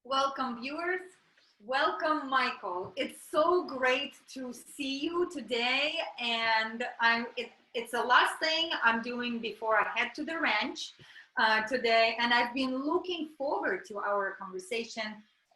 Welcome, viewers. Welcome, Michael. It's so great to see you today, and it's the last thing I'm doing before I head to the ranch today, and I've been looking forward to our conversation.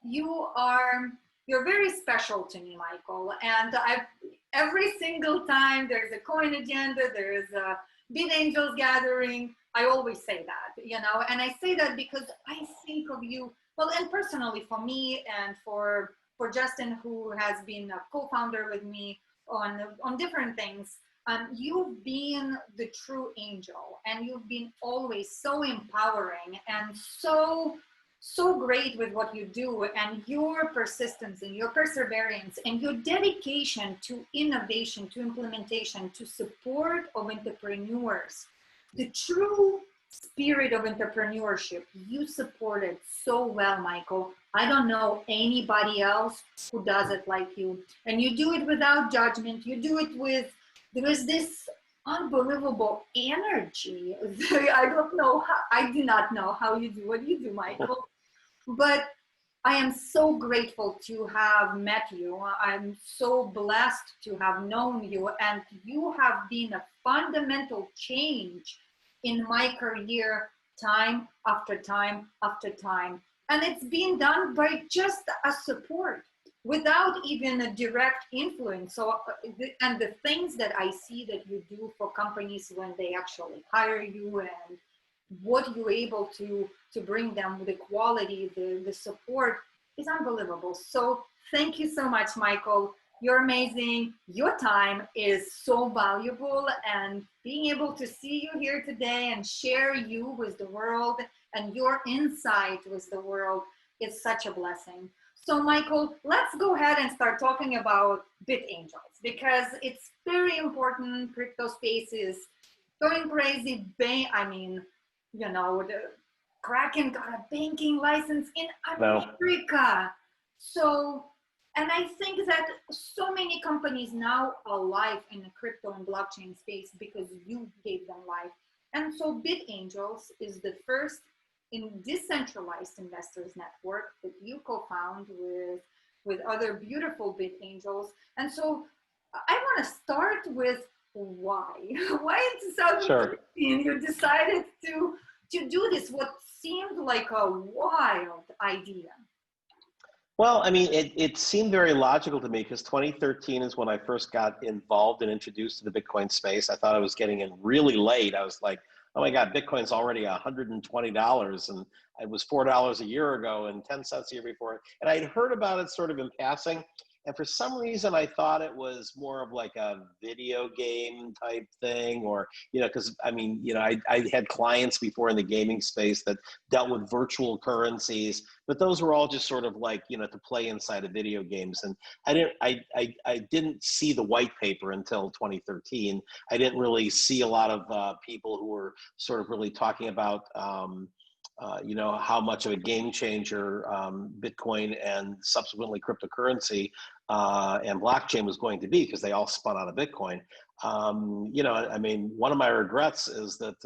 You are you're very special to me, Michael, and I've every single time there's a coin agenda, there's a Big Angels gathering. I always say that, and I say that because I think of you well, and personally for me and for Justin, who has been a co-founder with me on different things, you've been the true angel, and you've been always so empowering and so great with what you do, and your persistence and your perseverance and your dedication to innovation, to implementation, to support of entrepreneurs, the true spirit of entrepreneurship you supported so well, Michael. I don't know anybody else who does it like you, and you do it without judgment. You do it with there is this unbelievable energy. I don't know how, I do not know how you do what you do, Michael, but I am so grateful to have met you. I'm so blessed to have known you, and you have been a fundamental change in my career time after time after time. And it's been done by just a support without even a direct influence. So, and the things that I see that you do for companies when they actually hire you, and what you're able to bring them, the quality, the support is unbelievable. So thank you so much, Michael. You're amazing. Your time is so valuable, and being able to see you here today and share you with the world and your insight with the world is such a blessing. So Michael, let's go ahead and start talking about Bit Angels, because it's very important. Crypto space is going crazy. I mean, the Kraken got a banking license in America. So, and I think that so many companies now are alive in the crypto and blockchain space because you gave them life. And so Bit Angels is the first in decentralized investors network that you co-found with other beautiful Bit Angels. And so I want to start with why. Why in 2015 you decided to do this, what seemed like a wild idea? Well, I mean, it seemed very logical to me because 2013 is when I first got involved and introduced to the Bitcoin space. I thought I was getting in really late. I was like, oh my God, Bitcoin's already $120, and it was $4 a year ago and 10 cents a year before. And I'd heard about it sort of in passing. And for some reason, I thought it was more of like a video game type thing, or, because I mean, I had clients before in the gaming space that dealt with virtual currencies, but those were all just sort of like, to play inside of video games. And I didn't see the white paper until 2013. I didn't really see a lot of people who were sort of really talking about, how much of a game changer Bitcoin and subsequently cryptocurrency and blockchain was going to be, because they all spun out of Bitcoin. I mean, one of my regrets is that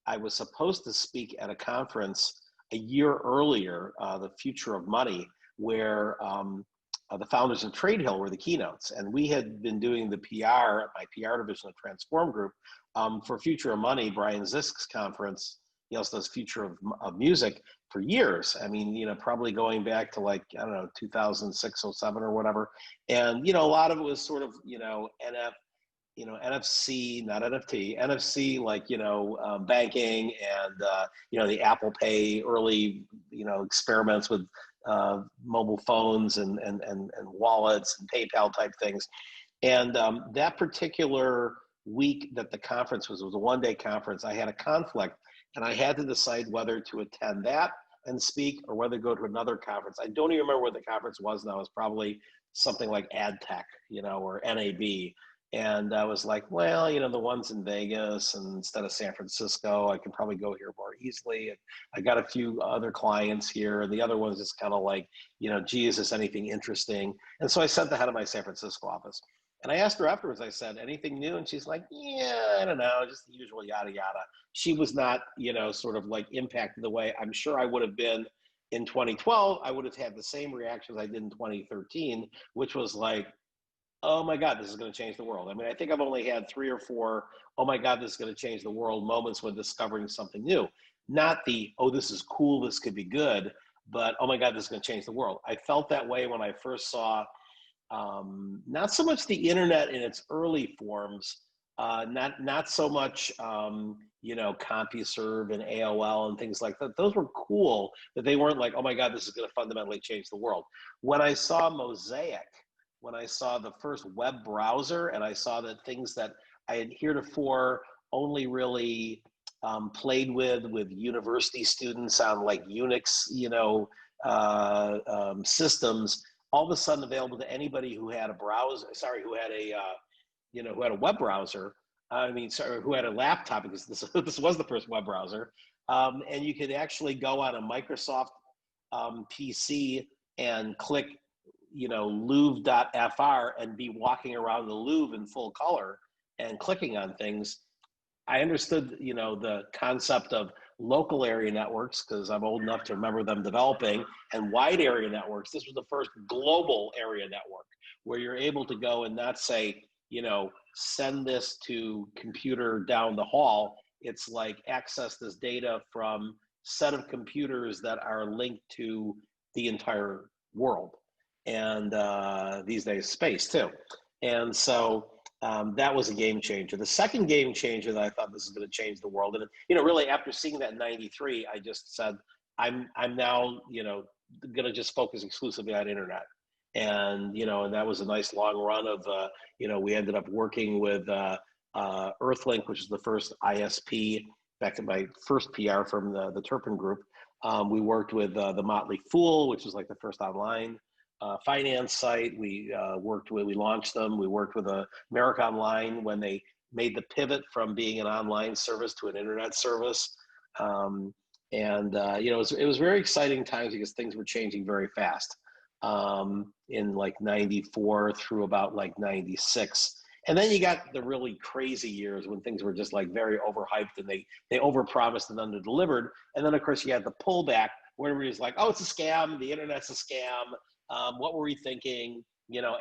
I was supposed to speak at a conference a year earlier, the Future of Money, where the founders of Trade Hill were the keynotes. And we had been doing the PR, my PR division of Transform Group, for Future of Money, Brian Zisk's conference. He also does Future of Music for years. I mean, probably going back to like, I don't know, 2006, 07 or whatever. And, a lot of it was sort of, NFC, not NFT, NFC, like, banking and, the Apple Pay early, experiments with mobile phones and wallets and PayPal type things. And that particular week that the conference was a one-day conference, I had a conflict. And I had to decide whether to attend that and speak or whether to go to another conference. I don't even remember what the conference was now. It was probably something like AdTech, or NAB. And I was like, well, the one's in Vegas, and instead of San Francisco, I can probably go here more easily. And I got a few other clients here. And the other one's just kind of like, gee, is this anything interesting? And so I sent the head of my San Francisco office. And I asked her afterwards, I said, anything new? And she's like, yeah, I don't know, just the usual yada, yada. She was not, sort of like impacted the way I'm sure I would have been in 2012, I would have had the same reactions I did in 2013, which was like, oh my God, this is going to change the world. I mean, I think I've only had 3 or 4, oh my God, this is going to change the world moments when discovering something new. Not the, oh, this is cool, this could be good, but oh my God, this is going to change the world. I felt that way when I first saw not so much the internet in its early forms, not so much CompuServe and AOL and things like that. Those were cool, but they weren't like, oh my God, this is going to fundamentally change the world. When I saw Mosaic, when I saw the first web browser, and I saw that things that I had heretofore only really played with university students on like Unix, systems, all of a sudden available to anybody who had a browser, who had a, who had a web browser. Who had a laptop, because this was the first web browser. And you could actually go on a Microsoft PC and click, Louvre.fr and be walking around the Louvre in full color and clicking on things. I understood, the concept of local area networks, because I'm old enough to remember them developing, and wide area networks. This was the first global area network where you're able to go and not say, send this to computer down the hall. It's like access this data from set of computers that are linked to the entire world. And these days, space too. And so that was a game changer. The second game changer that I thought this is going to change the world, and really after seeing that in '93, I just said, I'm now going to just focus exclusively on internet. And and that was a nice long run of we ended up working with Earthlink, which is the first ISP. Back in my first PR from the Terpin group, we worked with the Motley Fool, which was like the first online finance site. We launched them. We worked with America Online when they made the pivot from being an online service to an internet service. It was very exciting times because things were changing very fast in like 94 through about like 96. And then you got the really crazy years when things were just like very overhyped and they overpromised and underdelivered. And then of course you had the pullback where everybody's like, oh, it's a scam. The internet's a scam. What were we thinking?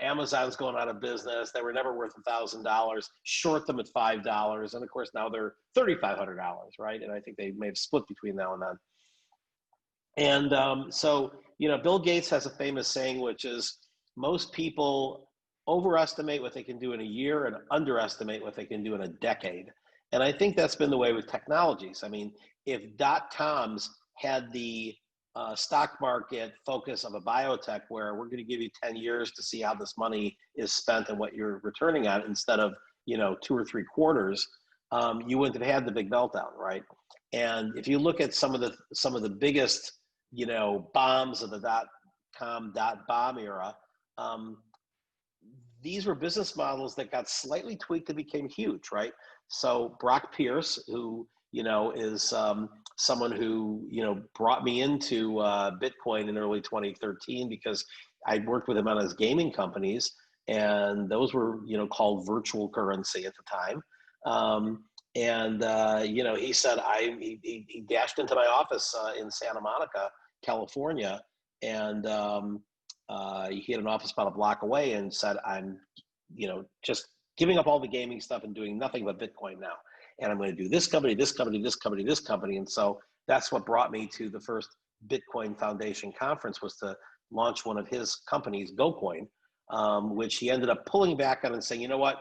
Amazon's going out of business. They were never worth $1,000. Short them at $5. And of course now they're $3,500, right? And I think they may have split between now and then. And so Bill Gates has a famous saying, which is most people overestimate what they can do in a year and underestimate what they can do in a decade. And I think that's been the way with technologies. I mean, if .coms had the stock market focus of a biotech, where we're going to give you 10 years to see how this money is spent and what you're returning on instead of 2 or 3 quarters, you wouldn't have had the big meltdown, right? And if you look at some of the biggest bombs of the .com.bomb era, these were business models that got slightly tweaked and became huge, right? So Brock Pierce, who is someone who brought me into Bitcoin in early 2013 because I worked with him on his gaming companies, and those were called virtual currency at the time. He said he dashed into my office in Santa Monica, California, and he had an office about a block away, and said, I'm just giving up all the gaming stuff and doing nothing but Bitcoin now. And I'm going to do this company, this company, this company, this company. And so that's what brought me to the first Bitcoin Foundation conference, was to launch one of his companies, GoCoin, which he ended up pulling back on and saying, you know what,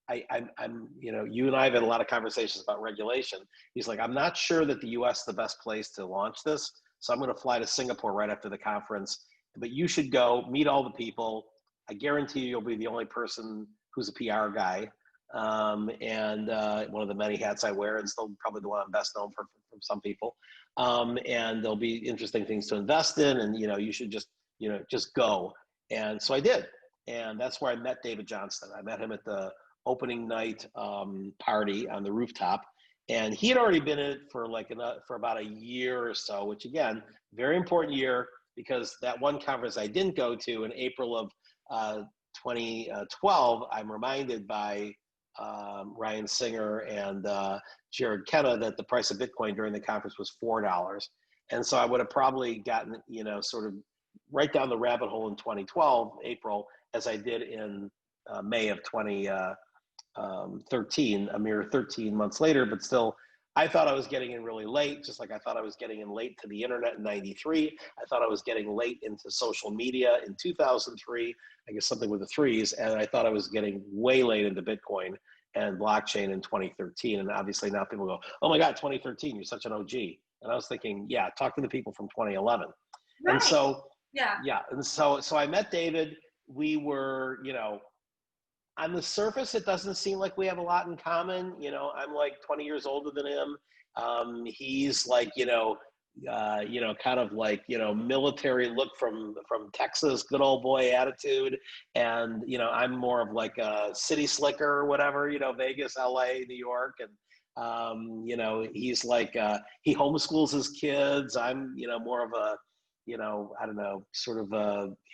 I'm you and I have had a lot of conversations about regulation. He's like, I'm not sure that the US is the best place to launch this. So I'm going to fly to Singapore right after the conference, but you should go meet all the people. I guarantee you'll be the only person who's a PR guy. And one of the many hats I wear, and still probably the one I'm best known for from some people. And there'll be interesting things to invest in, and you should just go. And so I did, and that's where I met David Johnston. I met him at the opening night party on the rooftop, and he had already been in it for for about a year or so. Which again, very important year, because that one conference I didn't go to in April of 2012, I'm reminded by Ryan Singer and Jared Kenna that the price of Bitcoin during the conference was $4. And so I would have probably gotten, you know, sort of right down the rabbit hole in 2012, April, as I did in May of 2013, a mere 13 months later, but still, I thought I was getting in really late, just like I thought I was getting in late to the internet in 93. I thought I was getting late into social media in 2003, I guess something with the threes, and I thought I was getting way late into Bitcoin and blockchain in 2013. And obviously now people go, oh my God, 2013, you're such an OG. And I was thinking, yeah, talk to the people from 2011. And Right. so, Yeah. yeah. And so I met David. We were, you know, on the surface, it doesn't seem like we have a lot in common. You know, I'm like 20 years older than him. He's like, kind of like, you know, military look from Texas, good old boy attitude. And, you know, I'm more of like a city slicker or whatever, you know, Vegas, LA, New York. And, you know, he's like, he homeschools his kids. I'm, you know, more of a, you know, I don't know, sort of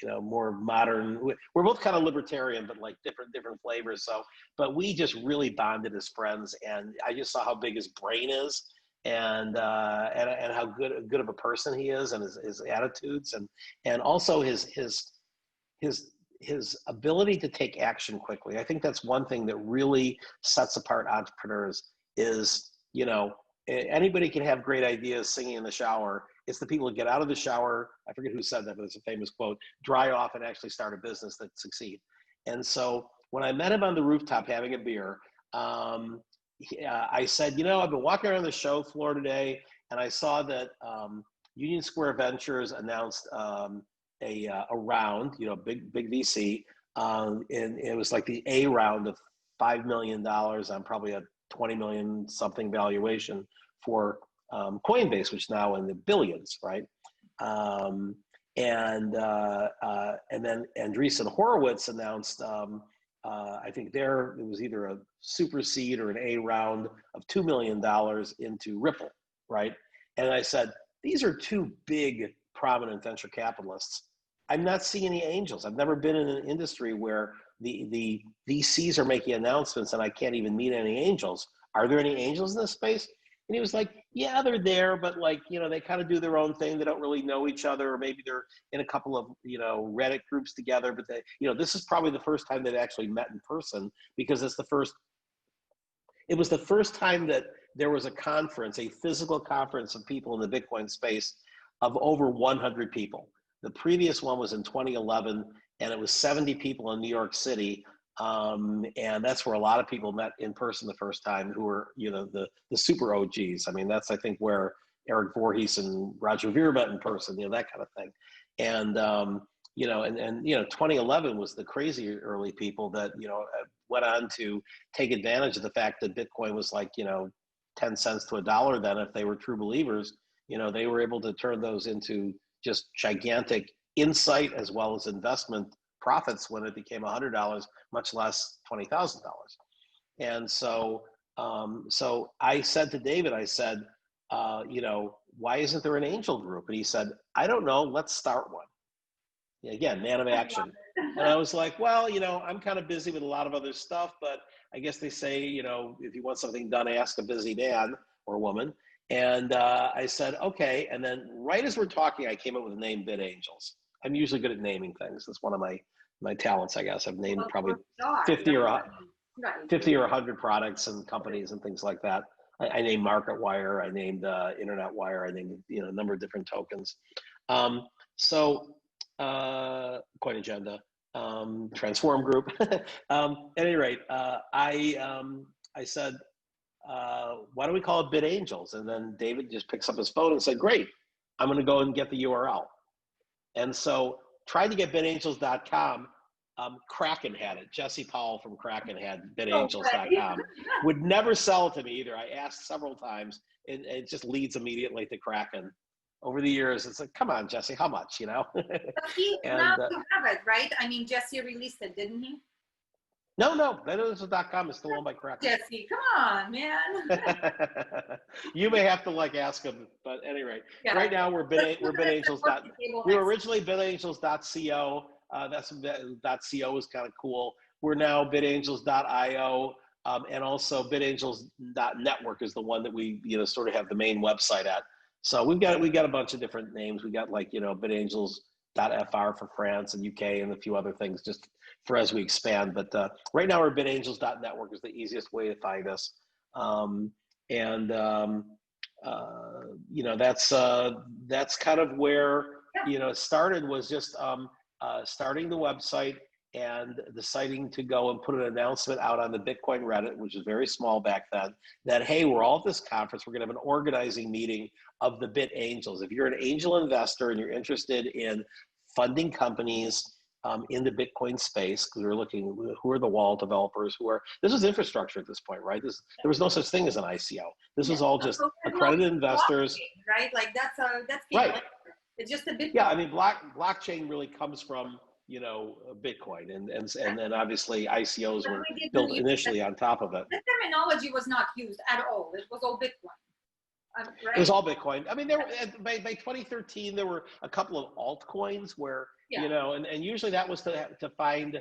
you know, more modern. We're both kind of libertarian, but like different flavors. So, but we just really bonded as friends, and I just saw how big his brain is, and how good of a person he is, and his attitudes, and also his ability to take action quickly. I think that's one thing that really sets apart entrepreneurs is, you know, anybody can have great ideas singing in the shower. It's the people who get out of the shower. I forget who said that, but it's a famous quote, dry off and actually start a business that succeed. And so when I met him on the rooftop having a beer, I said, you know, I've been walking around the show floor today and I saw that Union Square Ventures announced a round, you know, big VC, and it was like the A round of $5 million on probably a 20 million something valuation for Coinbase, which is now in the billions, right? And then Andreessen Horowitz announced, I think it was either a super seed or an A round of $2 million into Ripple, right? And I said, these are two big prominent venture capitalists. I'm not seeing any angels. I've never been in an industry where the VCs are making announcements and I can't even meet any angels. Are there any angels in this space? And he was like, yeah, they're there, but like, you know, they kind of do their own thing. They don't really know each other, or maybe they're in a couple of, you know, Reddit groups together, but they, you know, this is probably the first time they've actually met in person because it was the first time that there was a conference, a physical conference of people in the Bitcoin space of over 100 people. The previous one was in 2011, and it was 70 people in New York City. And that's where a lot of people met in person the first time who were, you know, the super OGs. I mean, that's, I think, where Eric Voorhees and Roger Ver met in person, you know, that kind of thing. And, you know, you know, 2011 was the crazy early people that, you know, went on to take advantage of the fact that Bitcoin was like, you know, 10 cents to $1 then. If they were true believers, you know, they were able to turn those into just gigantic insight as well as investment profits when it became $100, much less $20,000. And so, so I said to David, I said, you know, why isn't there an angel group? And he said, I don't know, let's start one. Again, man of action. And I was like, well, you know, I'm kind of busy with a lot of other stuff, but I guess they say, you know, if you want something done, ask a busy man or woman. And I said, okay. And then right as we're talking, I came up with the name Bit Angels. I'm usually good at naming things. That's one of my talents, I guess. I've named probably 50 or 100 products and companies and things like that. I named MarketWire. I named Internet Wire. I named, you know, a number of different tokens. Coin Agenda, Transform Group. At any rate, I said, why don't we call it Bit Angels? And then David just picks up his phone and said, great, I'm going to go and get the URL. And so tried to get bitangels.com. Kraken had it. Jesse Powell from Kraken had bitangels.com. Would never sell it to me either. I asked several times, and it just leads immediately to Kraken. Over the years, it's like, come on, Jesse, how much, you know? But now you have it, right? I mean, Jesse released it, didn't he? No, bitangels.com is still owned by Kraken. Jesse, come on, man. You may have to like ask him, but at any rate, yeah. Right now we're bitangels. We were originally bitangels.co. That's .co was kind of cool. We're now bitangels.io, and also bitangels.network is the one that we, you know, sort of have the main website at. So we got a bunch of different names. We got like, BitAngels.fr for France and UK and a few other things just for as we expand. But right now, our BitAngels.network is the easiest way to find us. And that's kind of where it started, was just starting the website and deciding to go and put an announcement out on the Bitcoin Reddit, which was very small back then, that, hey, we're all at this conference. We're going to have an organizing meeting of the Bit Angels. If you're an angel investor and you're interested in funding companies in the Bitcoin space, because we're looking, who are the wall developers, this was infrastructure at this point, right? There was no such thing as an ICO. This was all just accredited investors. Right? Like that's right. It's just a Bitcoin. Yeah, I mean, blockchain really comes from, Bitcoin, and then obviously ICOs were built initially on top of it. The terminology was not used at all. It was all Bitcoin. Right? It was all Bitcoin. I mean, there were, by 2013, there were a couple of altcoins where, and usually that was to find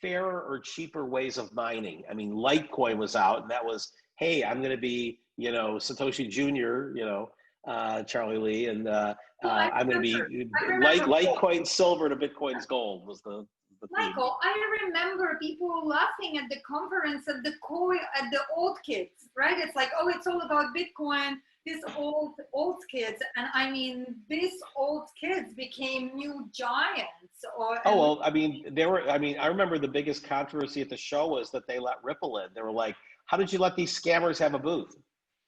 fairer or cheaper ways of mining. I mean, Litecoin was out, and that was, hey, I'm going to be, Satoshi Jr., Charlie Lee, and I'm going to be Litecoin silver to Bitcoin's gold was the Michael, I remember people laughing at the conference at the old kids, right? It's like, oh, it's all about Bitcoin, these old kids. And I mean, these old kids became new giants. I remember the biggest controversy at the show was that they let Ripple in. They were like, how did you let these scammers have a booth?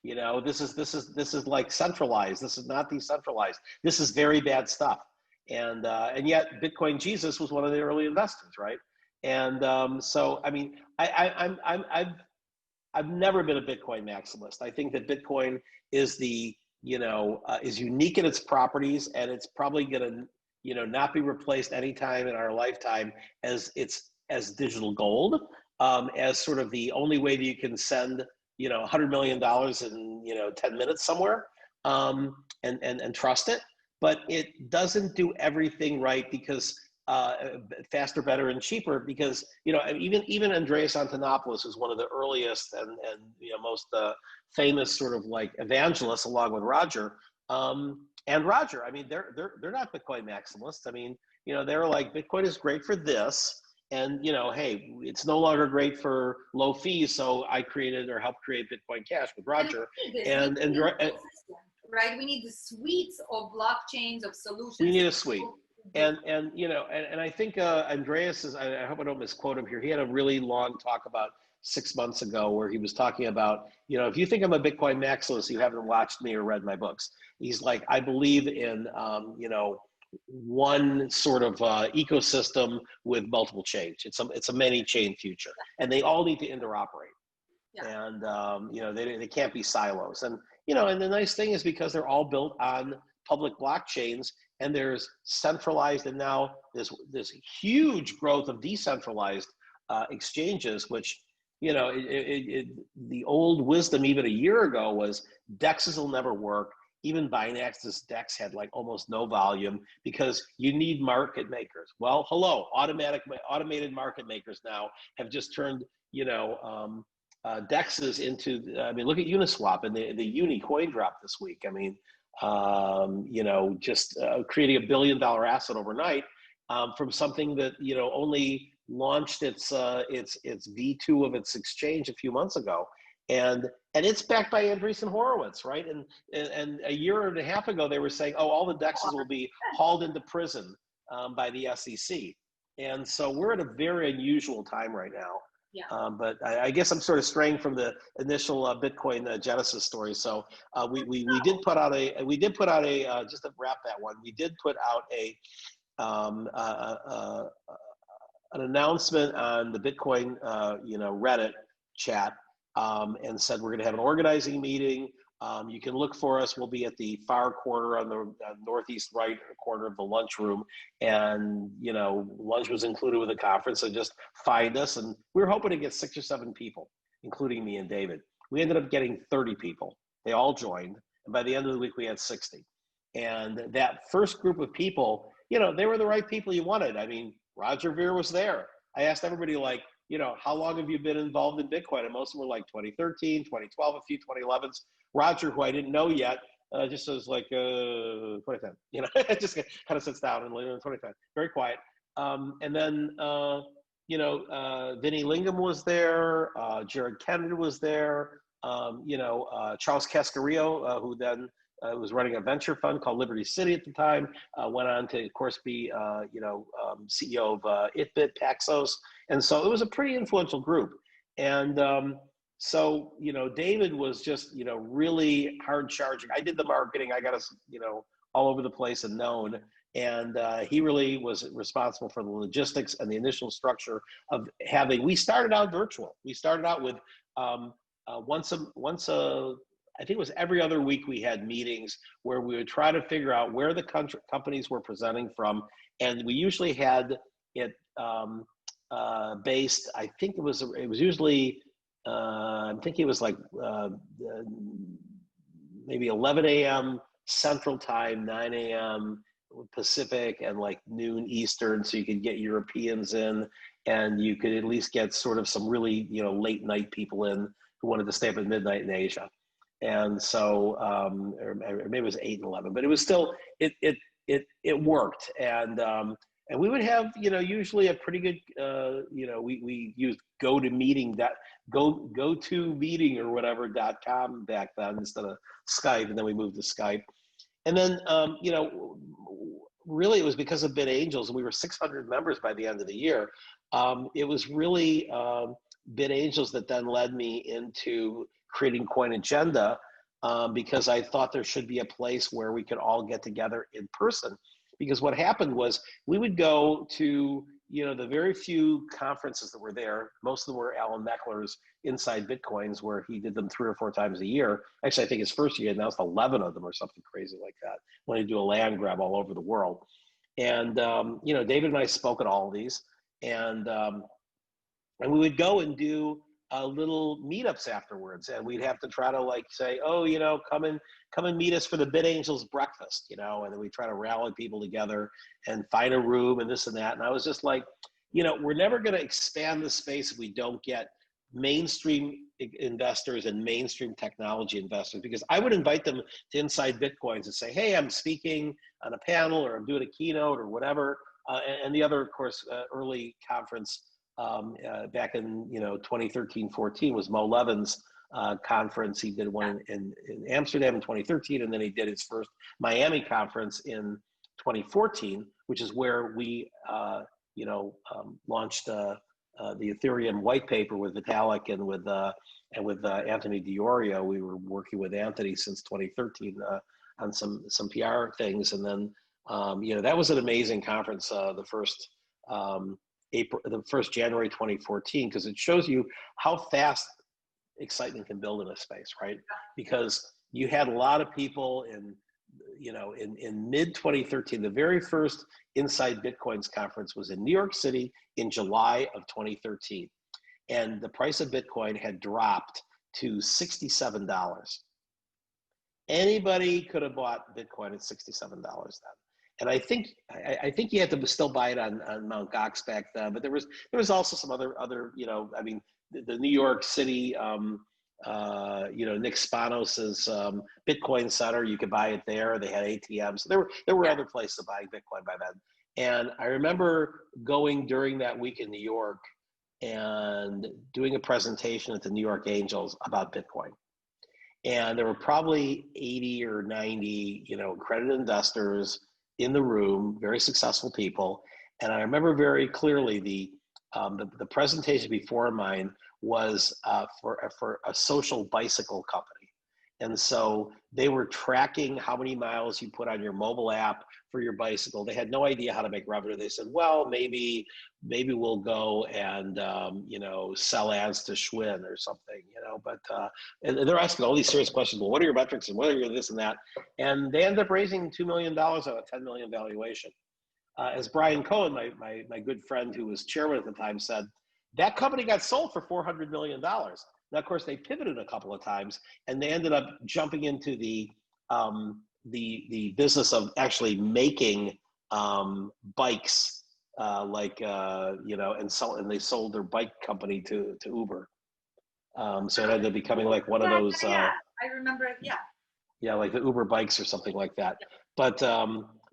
This is like centralized. This is not decentralized. This is very bad stuff. And yet Bitcoin Jesus was one of the early investors, right? And so I mean, I've never been a Bitcoin maximalist. I think that Bitcoin is is unique in its properties, and it's probably going to not be replaced anytime in our lifetime as digital gold, as sort of the only way that you can send $100 million in 10 minutes somewhere, and trust it. But it doesn't do everything right, because faster, better, and cheaper. Because even Andreas Antonopoulos is one of the earliest and most famous sort of like evangelists, along with Roger. And Roger, I mean, they're not Bitcoin maximalists. I mean, they're like, Bitcoin is great for this, and hey, it's no longer great for low fees. So I created or helped create Bitcoin Cash with Roger, right? We need the suites of blockchains, of solutions. We need a suite. And I think Andreas is, I hope I don't misquote him here. He had a really long talk about 6 months ago where he was talking about, if you think I'm a Bitcoin maximalist, you haven't watched me or read my books. He's like, I believe in, one sort of ecosystem with multiple chains. It's a many chain future, and they all need to interoperate. Yeah. And they can't be silos. And and the nice thing is, because they're all built on public blockchains, and there's centralized, and now this huge growth of decentralized exchanges, which the old wisdom even a year ago was DEXs will never work. Even Binance's DEX had like almost no volume, because you need market makers. Well, hello, automated market makers now have just turned DEXs into, I mean, look at Uniswap and the Uni coin drop this week. I mean, just creating $1 billion asset overnight from something that, only launched its V2 of its exchange a few months ago. And it's backed by Andreessen Horowitz, right? And a year and a half ago, they were saying, oh, all the DEXs will be hauled into prison by the SEC. And so we're at a very unusual time right now. Yeah. But I guess I'm sort of straying from the initial Bitcoin Genesis story. So we did put out a just to wrap that one. We did put out an announcement on the Bitcoin Reddit chat, and said we're going to have an organizing meeting. You can look for us. We'll be at the far corner on the northeast right corner of the lunchroom. And, lunch was included with the conference. So just find us. And we were hoping to get 6 or 7 people, including me and David. We ended up getting 30 people. They all joined. And by the end of the week, we had 60. And that first group of people, they were the right people you wanted. I mean, Roger Ver was there. I asked everybody, like, how long have you been involved in Bitcoin? And most of them were like 2013, 2012, a few 2011s. Roger, who I didn't know yet, just as like 2010, it just kind of sits down and later in 2010, very quiet. And then, Vinnie Lingham was there, Jared Kennedy was there, Charles Cascarillo, who then was running a venture fund called Liberty City at the time, went on to, of course, be, CEO of ItBit, Paxos. And so it was a pretty influential group. And so, David was just, really hard charging. I did the marketing. I got us, all over the place and known. And he really was responsible for the logistics and the initial structure of we started out virtual. We started out with I think it was every other week we had meetings where we would try to figure out where the companies were presenting from. And we usually had it based, I think it was usually, I'm thinking it was like maybe 11 a.m. Central Time, 9 a.m. Pacific, and like noon Eastern, so you could get Europeans in, and you could at least get sort of some really, late night people in who wanted to stay up at midnight in Asia. And so, or maybe it was 8 and 11, but it was still, it worked. And we would have, usually a pretty good, we used GoToMeeting or whatever.com back then instead of Skype, and then we moved to Skype. And then, really it was because of BitAngels, and we were 600 members by the end of the year. It was really BitAngels that then led me into creating Coin Agenda, because I thought there should be a place where we could all get together in person. Because what happened was we would go to, the very few conferences that were there. Most of them were Alan Meckler's Inside Bitcoins, where he did them 3 or 4 times a year. Actually, I think his first year he announced 11 of them or something crazy like that, when he'd do a land grab all over the world. And, David and I spoke at all of these, and we would go and do little meetups afterwards, and we'd have to try to say, oh, come and meet us for the BitAngels breakfast, and then we try to rally people together and find a room and this and that. And I was just like, we're never going to expand the space if we don't get mainstream investors and mainstream technology investors, because I would invite them to Inside Bitcoins and say, hey, I'm speaking on a panel, or I'm doing a keynote or whatever. And the other, of course, early conference back in 2013-14 was Mo Levin's conference. He did one in Amsterdam in 2013, and then he did his first Miami conference in 2014, which is where we launched the Ethereum white paper with Vitalik and with Anthony Diorio. We were working with Anthony since 2013 on some PR things, and then that was an amazing conference. The first January 2014, because it shows you how fast excitement can build in a space, right? Because you had a lot of people in mid 2013. The very first Inside Bitcoins conference was in New York City in July of 2013, and the price of Bitcoin had dropped to $67. Anybody could have bought Bitcoin at $67 then. And I think you had to still buy it on Mt. Gox back then, but there was also some other the New York City Nick Spanos's Bitcoin Center, you could buy it there. They had ATMs. So there were other places to buy Bitcoin by then. And I remember going during that week in New York and doing a presentation at the New York Angels about Bitcoin. And there were probably 80 or 90, accredited investors in the room, very successful people. And I remember very clearly the presentation before mine was for a social bicycle company. And so they were tracking how many miles you put on your mobile app for your bicycle. They had no idea how to make revenue. They said, well, maybe we'll go and, sell ads to Schwinn or something, but, and they're asking all these serious questions. Well, what are your metrics and what are your this and that? And they ended up raising $2 million on a $10 million valuation. As Brian Cohen, my good friend who was chairman at the time, said, that company got sold for $400 million. Now, of course, they pivoted a couple of times, and they ended up jumping into the business of actually making bikes, and they sold their bike company to Uber. So it ended up becoming like one of those. I remember it. Yeah. Yeah, like the Uber bikes or something like that. But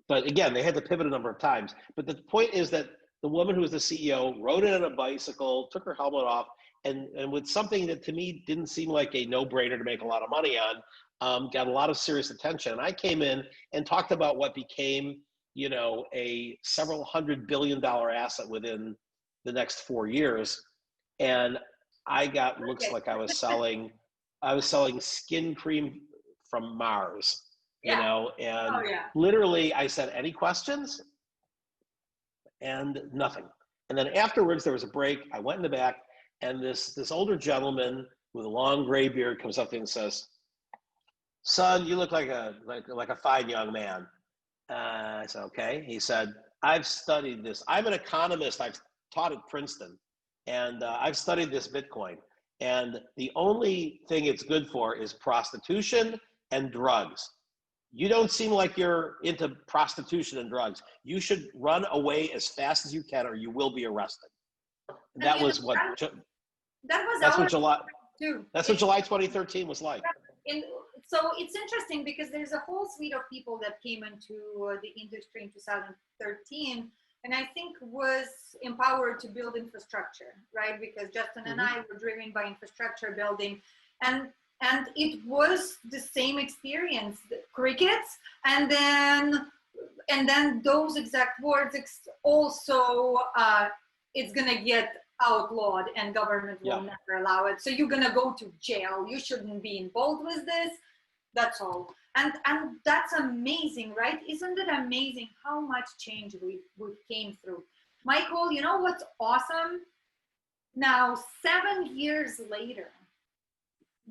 again, they had to pivot a number of times. But the point is that the woman who was the CEO rode in on a bicycle, took her helmet off, and with something that to me didn't seem like a no-brainer to make a lot of money on, got a lot of serious attention. And I came in and talked about what became, a several $100 billion asset within the next 4 years. And I got looks Okay. like I was selling skin cream from Mars, Yeah. and Oh yeah. literally I said, any questions? And nothing. And then afterwards there was a break. I went in the back, and this older gentleman with a long gray beard comes up to me and says, son, you look like a fine young man. I said, okay. He said, I've studied this. I'm an economist. I've taught at Princeton, and I've studied this Bitcoin. And the only thing it's good for is prostitution and drugs. You don't seem like you're into prostitution and drugs. You should run away as fast as you can, or you will be arrested. And That was what. that was That's what our July. too. That's what July 2013 was like. And so it's interesting because there's a whole suite of people that came into the industry in 2013, and I think was empowered to build infrastructure, right? Because Justin and I were driven by infrastructure building, and it was the same experience, the crickets, and then those exact words also it's gonna get outlawed and government will never allow it. So you're gonna go to jail. You shouldn't be involved with this. That's all. And that's amazing, right? Isn't it amazing how much change we came through? Michael, you know what's awesome? Now, 7 years later,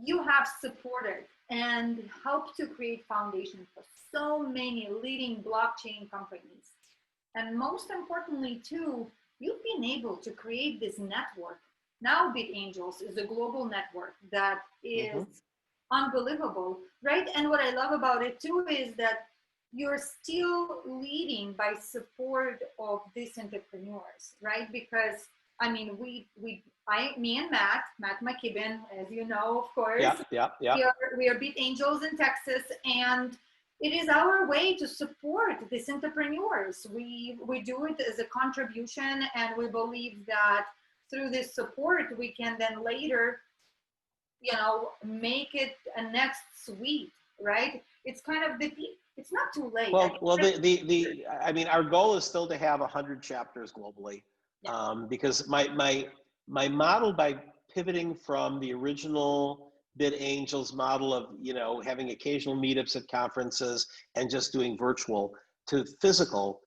you have supported and helped to create foundation for so many leading blockchain companies. And most importantly, too, you've been able to create this network. Now BitAngels is a global network that is unbelievable, right? And what I love about it too is that you're still leading by support of these entrepreneurs, right? Because I mean, me and Matt McKibben, as you know, of course, we are BitAngels in Texas, and it is our way to support these entrepreneurs. We do it as a contribution, and we believe that through this support, we can then later, make it a next suite, right? It's kind of it's not too late. I mean, our goal is still to have 100 chapters globally, because my model by pivoting from the original BitAngels model of having occasional meetups at conferences and just doing virtual to physical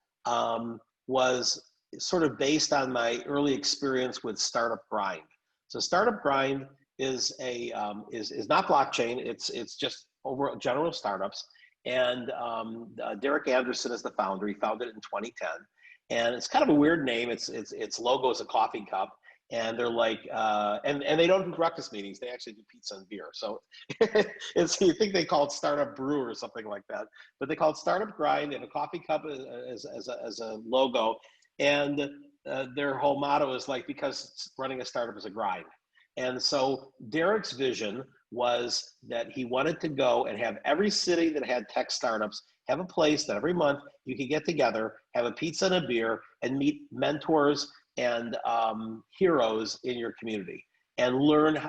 was sort of based on my early experience with Startup Grind. So Startup Grind is not blockchain. It's just over general startups. And Derek Anderson is the founder. He founded it in 2010, and it's kind of a weird name. Its logo is a coffee cup. And they're like, and they don't do breakfast meetings. They actually do pizza and beer. So you think they call it Startup Brew or something like that, but they call it Startup Grind. They have a coffee cup as a logo, and their whole motto is like, because running a startup is a grind. And so Derek's vision was that he wanted to go and have every city that had tech startups have a place that every month you could get together, have a pizza and a beer, and meet mentors and heroes in your community and learn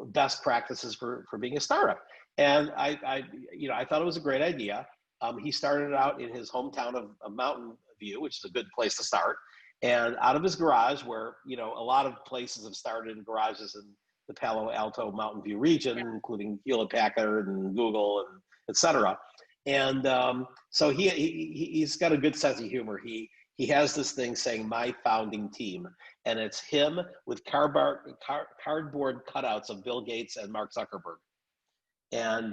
best practices for being a startup. And I thought it was a great idea. He started out in his hometown of Mountain View, which is a good place to start, and out of his garage, where a lot of places have started in garages in the Palo Alto Mountain View region, including Hewlett Packard and Google and et cetera. And so he's got a good sense of humor. He has this thing saying "my founding team," and it's him with cardboard cutouts of Bill Gates and Mark Zuckerberg, and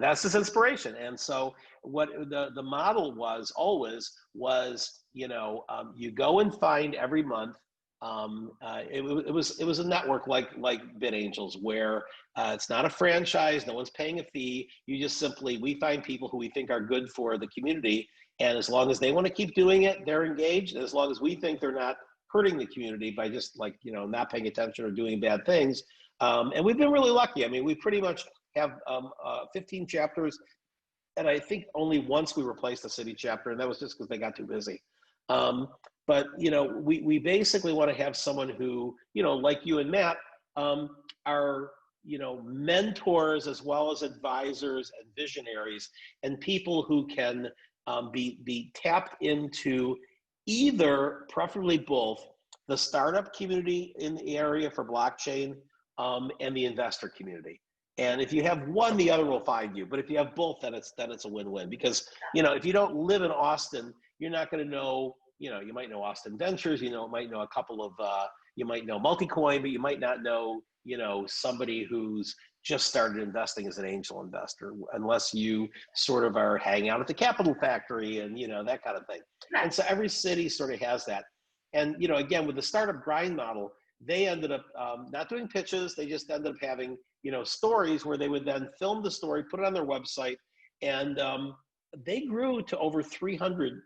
that's his inspiration. And so what the model was always was, you go and find every month. It was a network like BitAngels, where it's not a franchise. No one's paying a fee. You just we find people who we think are good for the community. And as long as they want to keep doing it, they're engaged. And as long as we think they're not hurting the community by just not paying attention or doing bad things. And we've been really lucky. I mean, we pretty much have 15 chapters and I think only once we replaced the city chapter, and that was just because they got too busy. Um, but we basically want to have someone who, like you and Matt, are mentors as well as advisors and visionaries, and people who can be tapped into either, preferably both, the startup community in the area for blockchain and the investor community. And if you have one, the other will find you. But if you have both, then it's a win-win. Because if you don't live in Austin, you're not going to know. You might know Austin Ventures. Might know a couple of. You might know Multicoin, but you might not know. Somebody who's just started investing as an angel investor, unless you sort of are hanging out at the Capital Factory and that kind of thing. Right. And so every city sort of has that. And again, with the startup grind model, they ended up not doing pitches. They just ended up having stories where they would then film the story, put it on their website, and they grew to over 300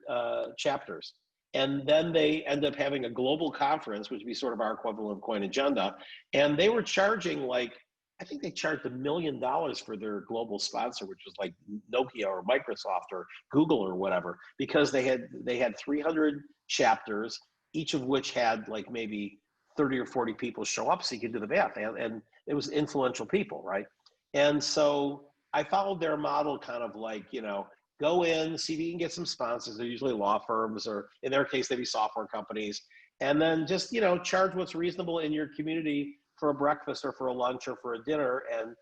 chapters. And then they end up having a global conference, which would be sort of our equivalent of Coin Agenda. And they were charging I think they charged $1 million for their global sponsor, which was like Nokia or Microsoft or Google or whatever, because they had 300 chapters, each of which had like maybe 30 or 40 people show up, so you could do the math. And it was influential people, right? And so I followed their model, kind of like, go in, see if you can get some sponsors. They're usually law firms, or in their case, they'd be software companies. And then just, charge what's reasonable in your community for a breakfast or for a lunch or for a dinner. And,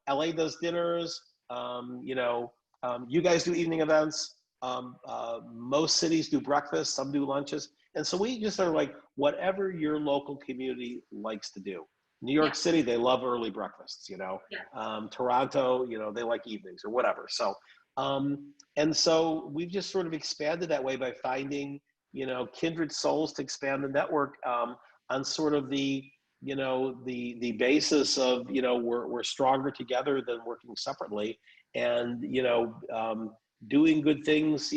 LA does dinners. You guys do evening events. Most cities do breakfast, some do lunches. And so we just are like, whatever your local community likes to do. New York City, they love early breakfasts, Toronto, they like evenings or whatever. So, and so we've just sort of expanded that way by finding, kindred souls to expand the network on sort of the basis of, we're stronger together than working separately. And, doing good things,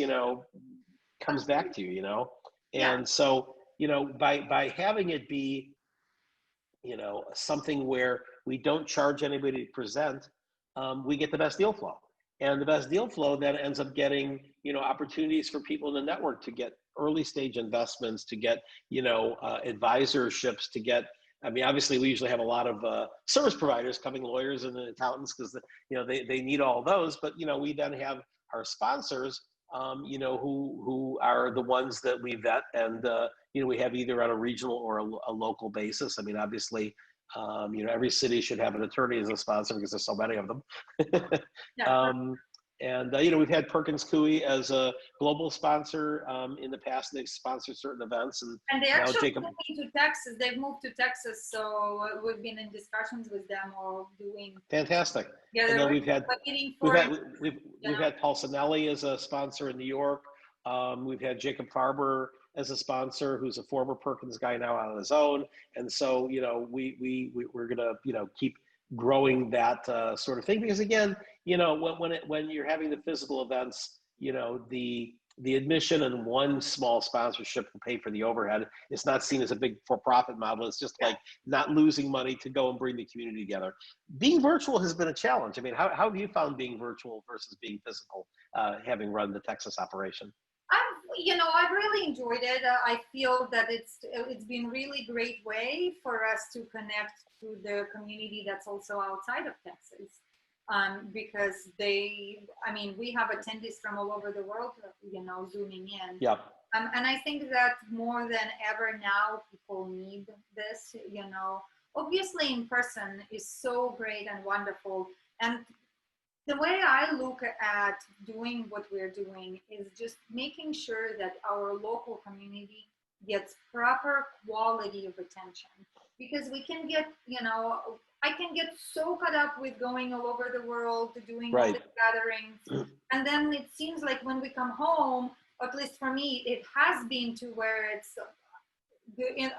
comes back to you, And so, by having it be, something where we don't charge anybody to present, we get the best deal flow. And the best deal flow then ends up getting, opportunities for people in the network to get early stage investments, to get, advisorships, to get, obviously we usually have a lot of service providers coming, lawyers and accountants, because, they need all those. But, we then have our sponsors, who are the ones that we vet, and we have either on a regional or a local basis. Obviously, every city should have an attorney as a sponsor because there's so many of them. And we've had Perkins Coie as a global sponsor in the past. They've sponsored certain events, and they actually moved to Texas. They've moved to Texas, so we've been in discussions with them or doing. Fantastic. Yeah, and then we've had Paulsonelli as a sponsor in New York. We've had Jacob Farber as a sponsor, who's a former Perkins guy now on his own. And so, we're gonna, keep growing that sort of thing, because again, when you're having the physical events, the admission and one small sponsorship will pay for the overhead. It's not seen as a big for-profit model. It's just like not losing money to go and bring the community together. Being virtual has been a challenge. How have you found being virtual versus being physical, having run the Texas operation? I've really enjoyed it. I feel that it's been really great way for us to connect to the community that's also outside of Texas. Because we have attendees from all over the world, zooming in. Yep. And I think that more than ever now, people need this, obviously in person is so great and wonderful. And the way I look at doing what we're doing is just making sure that our local community gets proper quality of attention, because we can get, I can get so caught up with going all over the world, doing all the gatherings. And then it seems like when we come home, at least for me, it has been to where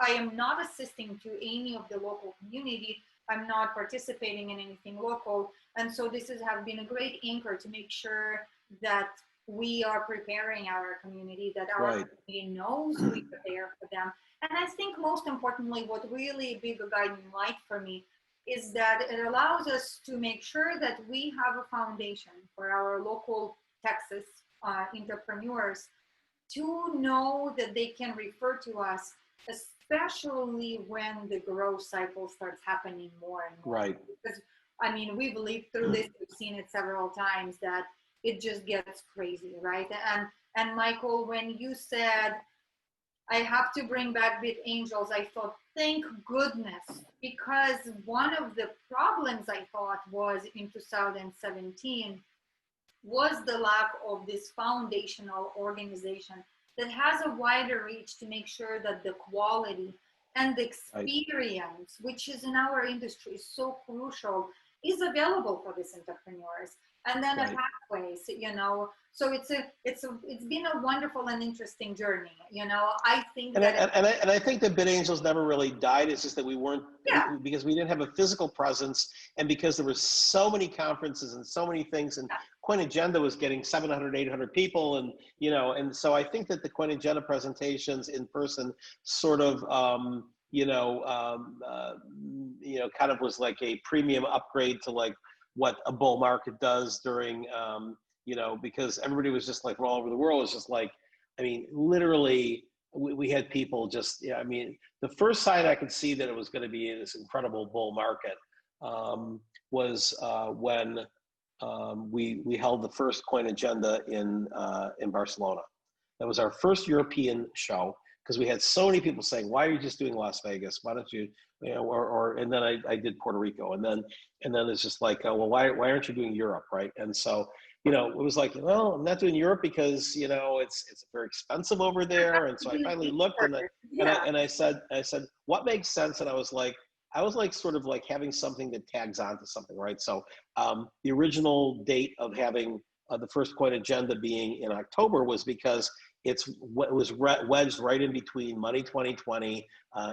I am not assisting to any of the local community. I'm not participating in anything local. And so this has been a great anchor to make sure that we are preparing our community, that our community knows we prepare for them. And I think most importantly, what really big a guiding light for me is that it allows us to make sure that we have a foundation for our local Texas entrepreneurs to know that they can refer to us, especially when the growth cycle starts happening more and more. Right. Because I mean, we've lived through this, we've seen it several times that it just gets crazy, right? And Michael, when you said I have to bring back Bit Angels, I thought, thank goodness, because one of the problems I thought was in 2017 was the lack of this foundational organization that has a wider reach to make sure that the quality and the Right. experience, which is in our industry so crucial, is available for these entrepreneurs. And then a Right. pathways, you know. So it's been a wonderful and interesting journey. You know, I think And I, that and I think that Bid Angels never really died. It's just that we weren't, yeah, because we didn't have a physical presence, and because there were so many conferences and so many things, and Coin Agenda was getting 700, 800 people, and and so I think that the Coin Agenda presentations in person sort of kind of was like a premium upgrade to like what a bull market does during because everybody was just like, all over the world was just like, I mean, literally, we had people just, yeah, I mean, the first sign I could see that it was going to be this incredible bull market was when we held the first Coin Agenda in Barcelona. That was our first European show because we had so many people saying, "Why are you just doing Las Vegas? Why don't you?" And then I did Puerto Rico, and then it's just like, well, why aren't you doing Europe, right? And so it was like, well, I'm not doing Europe because it's very expensive over there. And so I finally looked, yeah, and I said what makes sense, and I was like sort of like having something that tags onto something, right? So the original date of having the first Coin Agenda being in October was because it was wedged right in between Money 2020,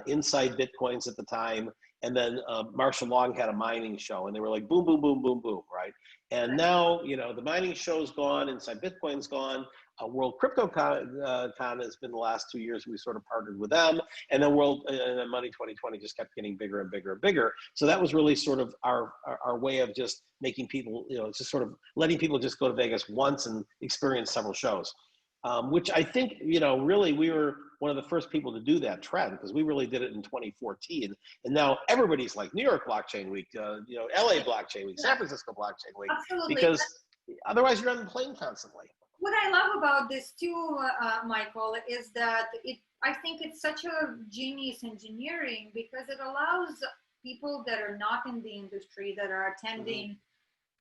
Inside Bitcoins at the time, and then Marshall Long had a mining show, and they were like boom, boom, boom, boom, boom, right? And now the mining show's gone, Inside Bitcoin's gone. World Crypto Con has been the last 2 years. We sort of partnered with them, and then Money 2020 just kept getting bigger and bigger and bigger. So that was really sort of our way of just making people, just sort of letting people just go to Vegas once and experience several shows. Which I think, really we were one of the first people to do that trend because we really did it in 2014. And now everybody's like New York Blockchain Week, LA Blockchain Week, San Francisco Blockchain Week, absolutely. because otherwise you're on the plane constantly. What I love about this too, Michael, is that I think it's such a genius engineering because it allows people that are not in the industry that are attending,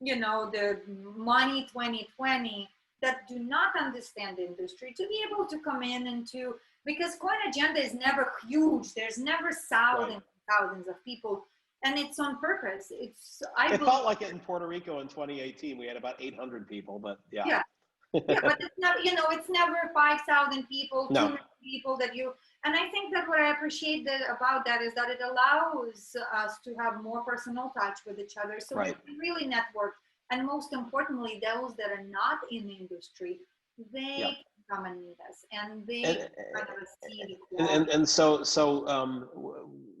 the Money 2020 that do not understand the industry to be able to come in and because Coin Agenda is never huge. There's never thousands and thousands of people. And it's on purpose. It felt like it in Puerto Rico in 2018. We had about 800 people, but yeah. Yeah. Yeah, but it's never, it's never 5,000 people, No. 200 people and I think that what I appreciate about that is that it allows us to have more personal touch with each other. So we can really network. And most importantly, those that are not in the industry, they can come and meet us and they can kind of see and so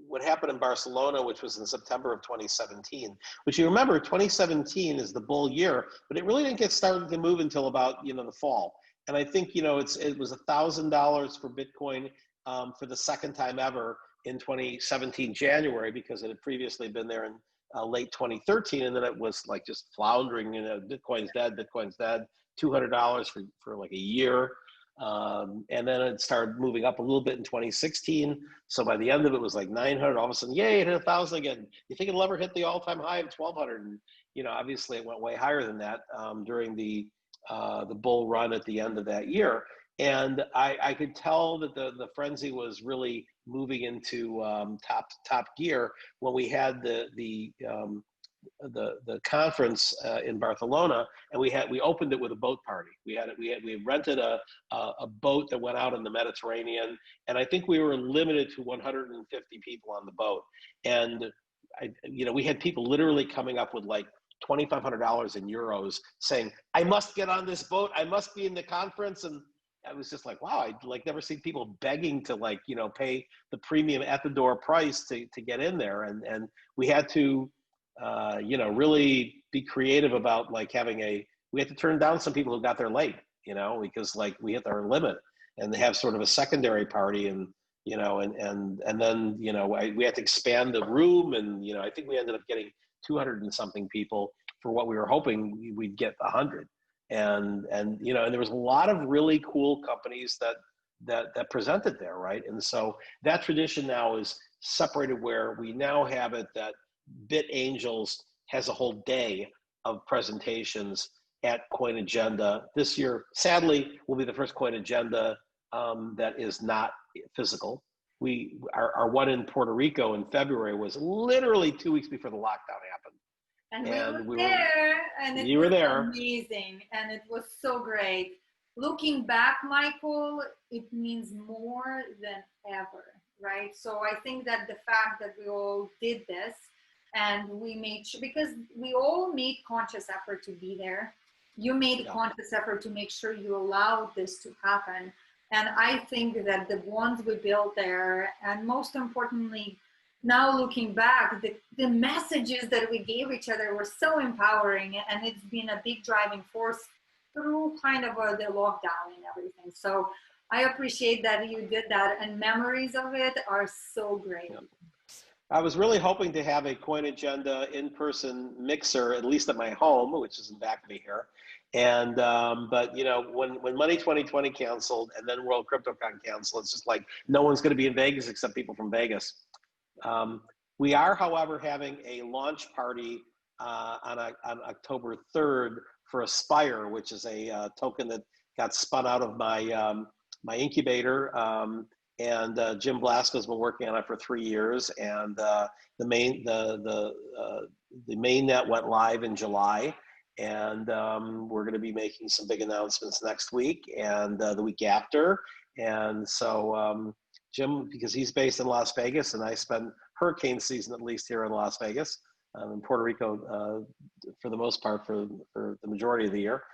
what happened in Barcelona, which was in September of 2017, which you remember 2017 is the bull year, but it really didn't get started to move until about the fall. And I think it was $1,000 for Bitcoin for the second time ever in 2017 January, because it had previously been there in late 2013, and then it was like just floundering. Bitcoin's dead, $200 for like a year. And then it started moving up a little bit in 2016. So by the end of it was like 900. All of a sudden, yay, it hit 1,000 again. You think it'll ever hit the all-time high of 1,200? And obviously it went way higher than that during the bull run at the end of that year. And I could tell that the frenzy was really moving into top gear when we had the conference in Barcelona, and we opened it with a boat party. We rented a boat that went out in the Mediterranean, and I think we were limited to 150 people on the boat. And we had people literally coming up with like $2,500 in euros, saying, "I must get on this boat. I must be in the conference." And I was just like, wow, I'd like never seen people begging to like, you know, pay the premium at the door price to get in there. And we had to, you know, really be creative about like we had to turn down some people who got there late, you know, because like we hit our limit, and they have sort of a secondary party, and, you know, and then, you know, we had to expand the room, and, you know, I think we ended up getting 200 and something people for what we were hoping we'd get 100. And you know, and there was a lot of really cool companies that presented there, right? And so that tradition now is separated, where we now have it that Bit Angels has a whole day of presentations at Coin Agenda. This year, sadly, will be the first Coin Agenda that is not physical. Our one in Puerto Rico in February was literally 2 weeks before the lockdown happened. And we were there, and it you were was there. amazing, and it was so great. Looking back, Michael, it means more than ever, right? So I think that the fact that we all did this, and we made sure, because we all made conscious effort to be there. You made a conscious effort to make sure you allowed this to happen. And I think that the bonds we built there, and most importantly, now looking back, the messages that we gave each other were so empowering, and it's been a big driving force through kind of the lockdown and everything. So I appreciate that you did that, and memories of it are so great. Yeah. I was really hoping to have a Coin Agenda in-person mixer, at least at my home, which is in back of me here. And but you know, when Money 2020 canceled, and then World CryptoCon canceled, it's just like no one's going to be in Vegas except people from Vegas. We are, however, having a launch party on October 3rd for Aspire, which is a token that got spun out of my incubator. And Jim Blasco's been working on it for 3 years, and the main net went live in July, and we're going to be making some big announcements next week and the week after. And so Jim, because he's based in Las Vegas, and I spend hurricane season at least here in Las Vegas, in Puerto Rico for the most part for the majority of the year.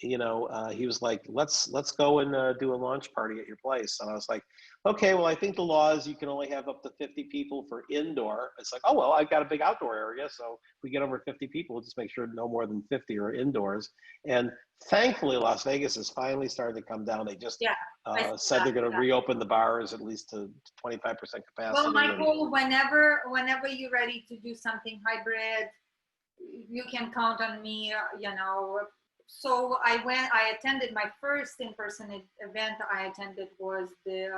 You know, he was like, let's go and do a launch party at your place. And I was like, okay, well, I think the law is you can only have up to 50 people for indoor. It's like, oh, well, I've got a big outdoor area. So if we get over 50 people, we'll just make sure no more than 50 are indoors. And thankfully, Las Vegas is finally starting to come down. They just said they're going to reopen the bars at least to 25% capacity. Well, Michael, whenever you're ready to do something hybrid, you can count on me, you know. So I attended my first in-person event I attended was the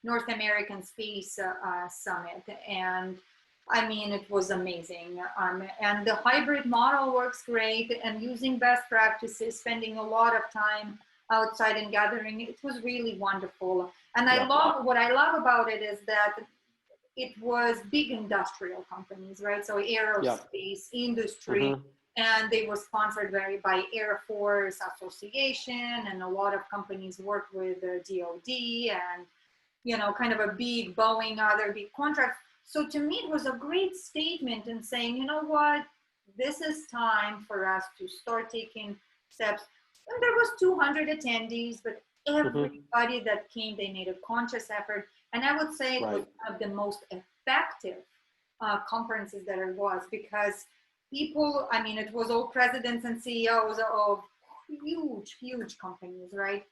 North American Space Summit. And I mean, it was amazing. And the hybrid model works great, and using best practices, spending a lot of time outside and gathering, it was really wonderful. And what I love about it is that it was big industrial companies, right? So aerospace industry, and they were sponsored by Air Force Association, and a lot of companies work with the DoD, and, you know, kind of a big Boeing, other big contracts. So to me, it was a great statement in saying, you know what, this is time for us to start taking steps. And there was 200 attendees, but everybody that came, they made a conscious effort. And I would say it was one of the most effective conferences that it was, because people, I mean, it was all presidents and CEOs of huge, huge companies, right?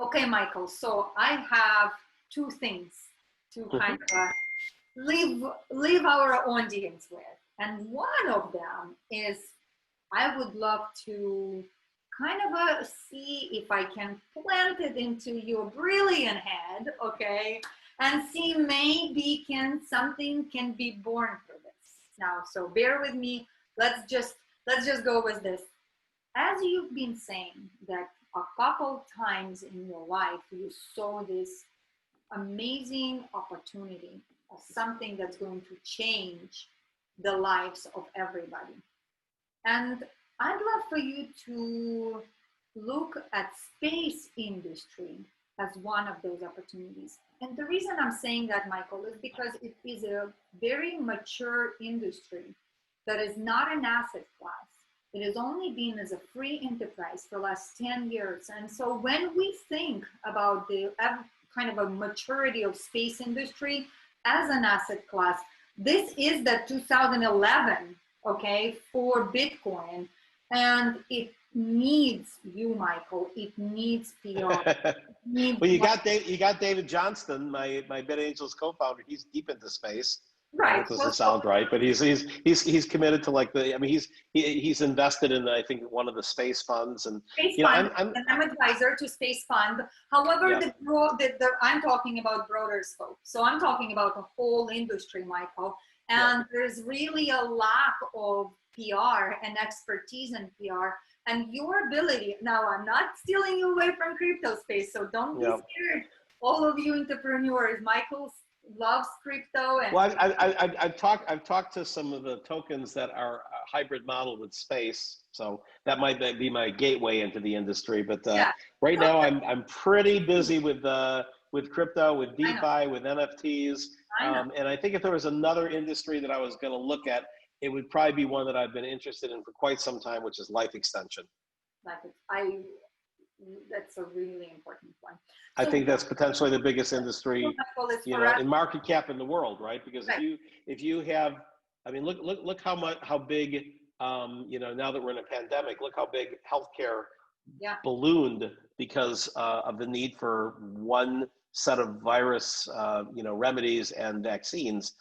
Okay, Michael, so I have two things to kind of leave our audience with. And one of them is I would love to kind of see if I can plant it into your brilliant head, okay? And see maybe something can be born for this. Now, so bear with me. Let's just go with this. As you've been saying that a couple times in your life, you saw this amazing opportunity of something that's going to change the lives of everybody. And I'd love for you to look at space industry as one of those opportunities. And the reason I'm saying that, Michael, is because it is a very mature industry that is not an asset class. It has only been as a free enterprise for the last 10 years. And so when we think about the kind of a maturity of space industry as an asset class, this is the 2011, okay, for Bitcoin. And it needs you, Michael. It needs PR. It needs Well, you got David Johnston, my BitAngels co-founder. He's deep into space. right. That doesn't sound right, but he's committed to like the. I mean, he's invested in I think one of the space funds, and Space you know Fund, and I'm advisor to Space Fund. However, yeah. I'm talking about broader scope. So I'm talking about the whole industry, Michael. And there's really a lack of PR and expertise in PR. And your ability, now I'm not stealing you away from crypto space, so don't be scared. All of you entrepreneurs, Michael loves crypto. And Well, I've talked to some of the tokens that are a hybrid model with space, so that might be my gateway into the industry. But right now, I'm pretty busy with crypto, with DeFi, with NFTs, and I think if there was another industry that I was going to look at, it would probably be one that I've been interested in for quite some time, which is life extension. That's a really important one. I think that's potentially the biggest industry, in market cap in the world, right? Because if you have, I mean, look how big, now that we're in a pandemic, look how big healthcare ballooned because of the need for one set of virus, remedies and vaccines.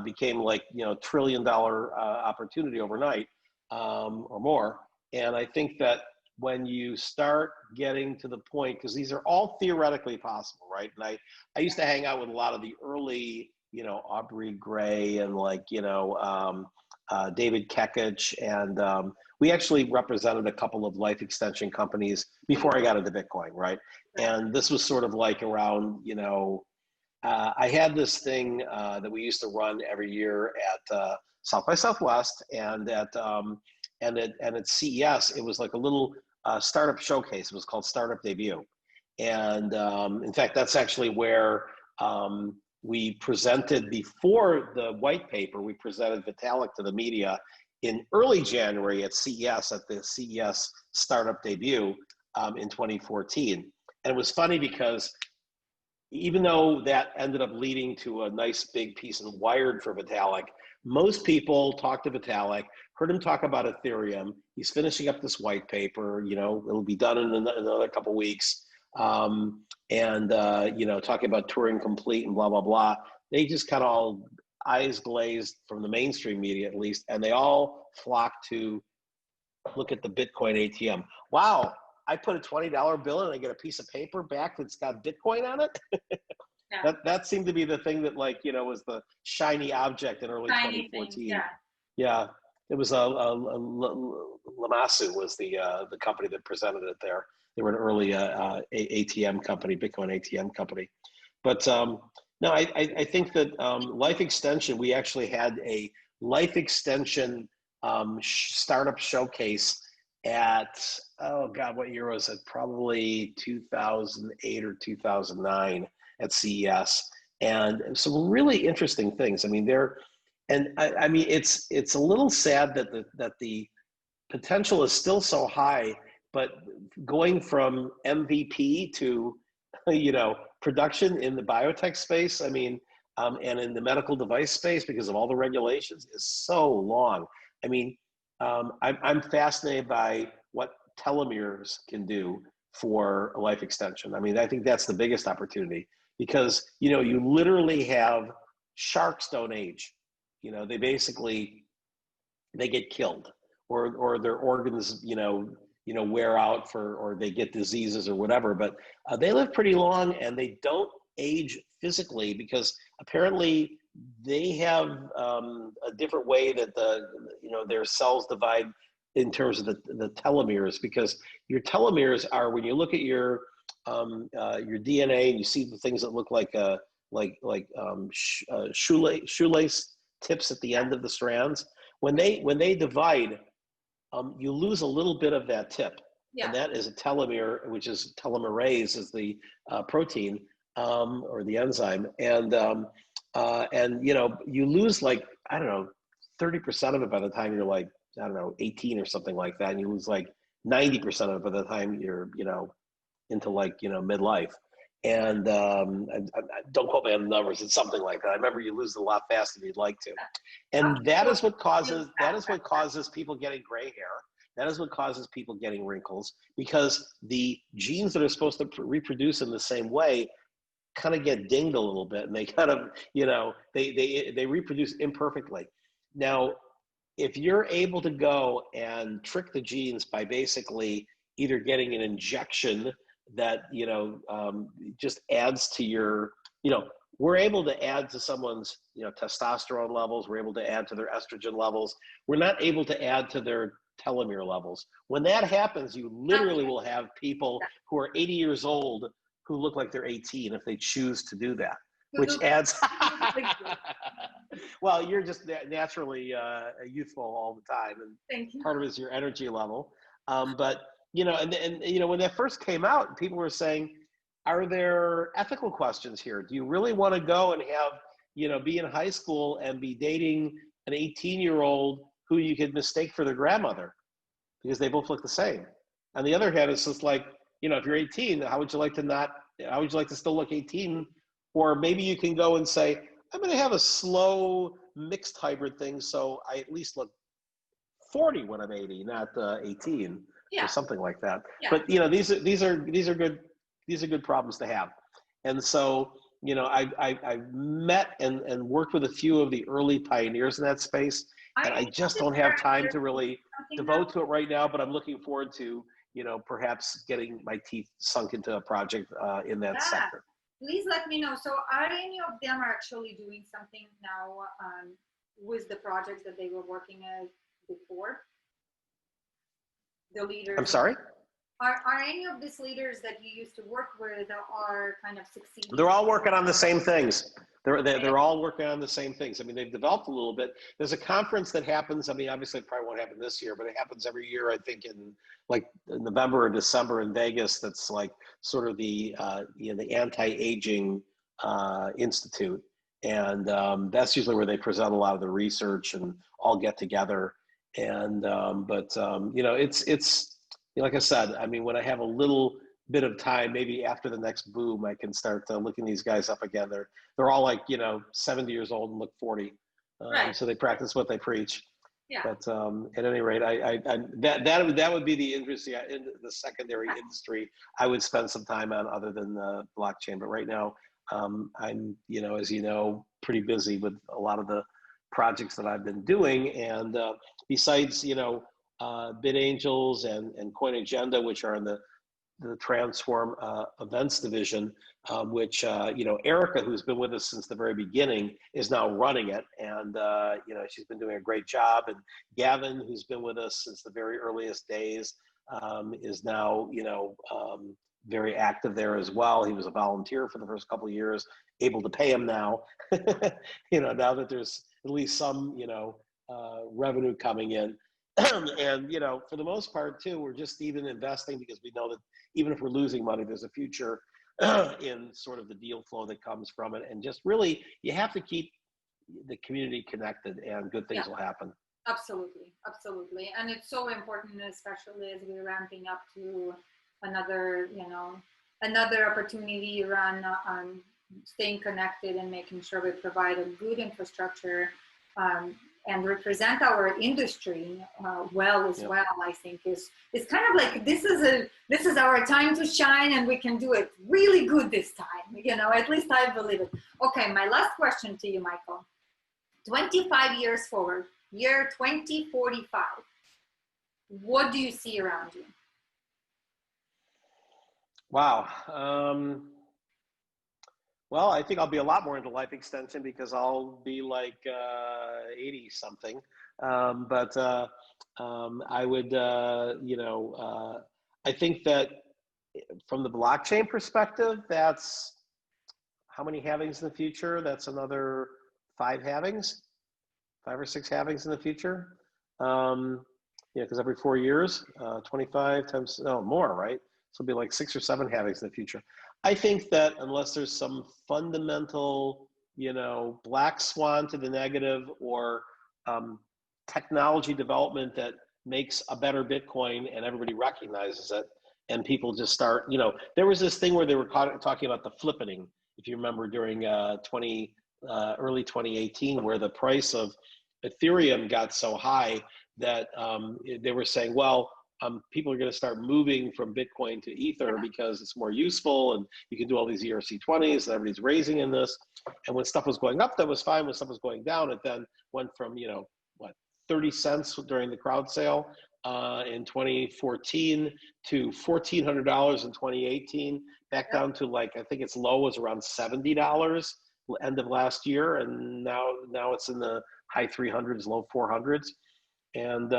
Became like $1 trillion opportunity overnight or more. And I think that when you start getting to the point, because these are all theoretically possible, right? And I used to hang out with a lot of the early, Aubrey Gray and David Kekich, and we actually represented a couple of life extension companies before I got into Bitcoin, right? And this was sort of like around, I had this thing that we used to run every year at South by Southwest, and at CES, it was like a little startup showcase. It was called Startup Debut, and in fact, that's actually where we presented before the white paper. We presented Vitalik to the media in early January at CES, at the CES Startup Debut in 2014, and it was funny because even though that ended up leading to a nice big piece in Wired for Vitalik, most people talked to Vitalik, heard him talk about Ethereum. He's finishing up this white paper, it'll be done in another couple of weeks. Talking about Turing complete and blah, blah, blah. They just kind of all eyes glazed from the mainstream media, at least, and they all flocked to look at the Bitcoin ATM. Wow. I put a $20 bill in and I get a piece of paper back that's got Bitcoin on it. That seemed to be the thing that was the shiny object in early 2014. Yeah. It was Lamasu was the company that presented it there. They were an early ATM company, Bitcoin ATM company. But no, I think that life extension, we actually had a life extension startup showcase at, oh God, what year was it? Probably 2008 or 2009 at CES. And some really interesting things. I mean, it's a little sad that the potential is still so high, but going from MVP to, production in the biotech space, I mean, and in the medical device space, because of all the regulations, is so long. I mean, I'm fascinated by what telomeres can do for a life extension. I mean, I think that's the biggest opportunity because, you literally have sharks don't age. They get killed or their organs, wear out or they get diseases or whatever, but they live pretty long and they don't age physically because apparently they have a different way that their cells divide in terms of the telomeres, because your telomeres are, when you look at your DNA and you see the things that look like shoelace tips at the end of the strands, when they divide, you lose a little bit of that tip, and that is a telomere, which is telomerase is the protein or the enzyme, and you lose 30% of it by the time you're like I don't know, 18 or something like that, and you lose like 90% of it by the time you're, into like, midlife. And don't quote me on the numbers. It's something like that. I remember you lose it a lot faster than you'd like to. And that is what causes people getting gray hair. That is what causes people getting wrinkles, because the genes that are supposed to reproduce in the same way kind of get dinged a little bit, and they kind of, they reproduce imperfectly. Now, if you're able to go and trick the genes by basically either getting an injection that, just adds to your, we're able to add to someone's, testosterone levels. We're able to add to their estrogen levels. We're not able to add to their telomere levels. When that happens, you literally will have people who are 80 years old who look like they're 18 if they choose to do that, which adds. Well, you're just naturally youthful all the time, and Thank you. part of it is your energy level. But when that first came out, people were saying, "Are there ethical questions here? Do you really want to go and have, be in high school and be dating an 18-year-old who you could mistake for their grandmother because they both look the same?" On the other hand, it's just like, if you're 18, how would you like to still look 18? Or maybe you can go and say, I'm going to have a slow mixed hybrid thing, so I at least look 40 when I'm 80, not 18, or something like that. Yeah. But these are good problems to have. And so I've met and worked with a few of the early pioneers in that space, and I just don't have time to really devote to it right now. But I'm looking forward to perhaps getting my teeth sunk into a project in that sector. Please let me know. So are any of them actually doing something now with the projects that they were working at before? The leaders. I'm sorry? Are any of these leaders that you used to work with are kind of succeeding? They're all working on the same things. They're all working on the same things. I mean, they've developed a little bit. There's a conference that happens. I mean, obviously it probably won't happen this year, but it happens every year, I think, in like November or December in Vegas. That's like sort of the the Anti-Aging Institute. And that's usually where they present a lot of the research and all get together. And it's like I said, I mean, when I have a little bit of time, maybe after the next boom, I can start looking these guys up again. They're all like 70 years old and look 40, right. So they practice what they preach. Yeah. But at any rate, that would be the industry, the secondary industry I would spend some time on, other than the blockchain. But right now, I'm as pretty busy with a lot of the projects that I've been doing, and besides Bid Angels and Coin Agenda, which are in the Transform Events division, which Erica, who's been with us since the very beginning, is now running it, and she's been doing a great job. And Gavin, who's been with us since the very earliest days, is now very active there as well. He was a volunteer for the first couple of years, able to pay him now. Now that there's at least some revenue coming in. And for the most part too, we're just even investing because we know that even if we're losing money, there's a future in sort of the deal flow that comes from it. And just really, you have to keep the community connected, and good things will happen. Absolutely. And it's so important, especially as we're ramping up to another opportunity around staying connected and making sure we provide a good infrastructure and represent our industry well. I think is kind of like this is our time to shine, and we can do it really good this time. At least I believe it. Okay, my last question to you, Michael. 25 years forward, year 2045. What do you see around you? Wow. Well, I think I'll be a lot more into life extension because I'll be like 80 something. But I would, I think that from the blockchain perspective, that's how many halvings in the future? That's another 5 or 6 halvings in the future. Because every 4 years, 25 times, no more, right? So it'll be like 6 or 7 halvings in the future. I think that unless there's some fundamental, black swan to the negative, or technology development that makes a better Bitcoin and everybody recognizes it and people just start, there was this thing where they were talking about the flippening, if you remember during early 2018, where the price of Ethereum got so high that they were saying, well, people are going to start moving from Bitcoin to Ether because it's more useful and you can do all these ERC20s and everybody's raising in this. And when stuff was going up, that was fine. When stuff was going down, it then went from, 30 cents during the crowd sale in 2014 to $1,400 in 2018, back down to I think its low was around $70 end of last year. And now it's in the high 300s, low 400s. And,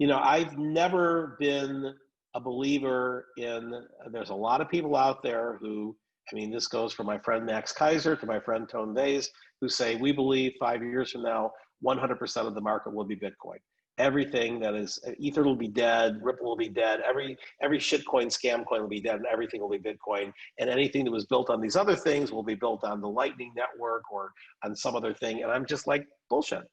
I've never been a believer in, there's a lot of people out there who, this goes from my friend Max Kaiser to my friend Tone Vays, who say, we believe 5 years from now, 100% of the market will be Bitcoin. Everything that is, Ether will be dead, Ripple will be dead, every shitcoin, scam coin will be dead, and everything will be Bitcoin. And anything that was built on these other things will be built on the Lightning Network or on some other thing. And I'm just like, bullshit.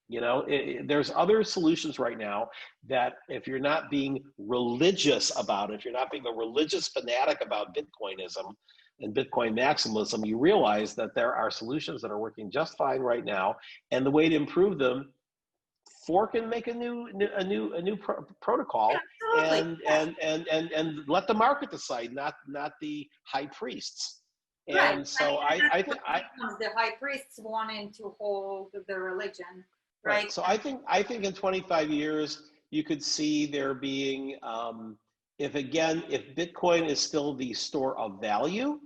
There's other solutions right now that if you're not being religious about it, if you're not being a religious fanatic about Bitcoinism and Bitcoin maximalism, you realize that there are solutions that are working just fine right now. And the way to improve them, fork and make a new protocol, and let the market decide, not the high priests. And right. so the high priests wanting to hold the religion. Right. So I think in 25 years, you could see there being, if Bitcoin is still the store of value,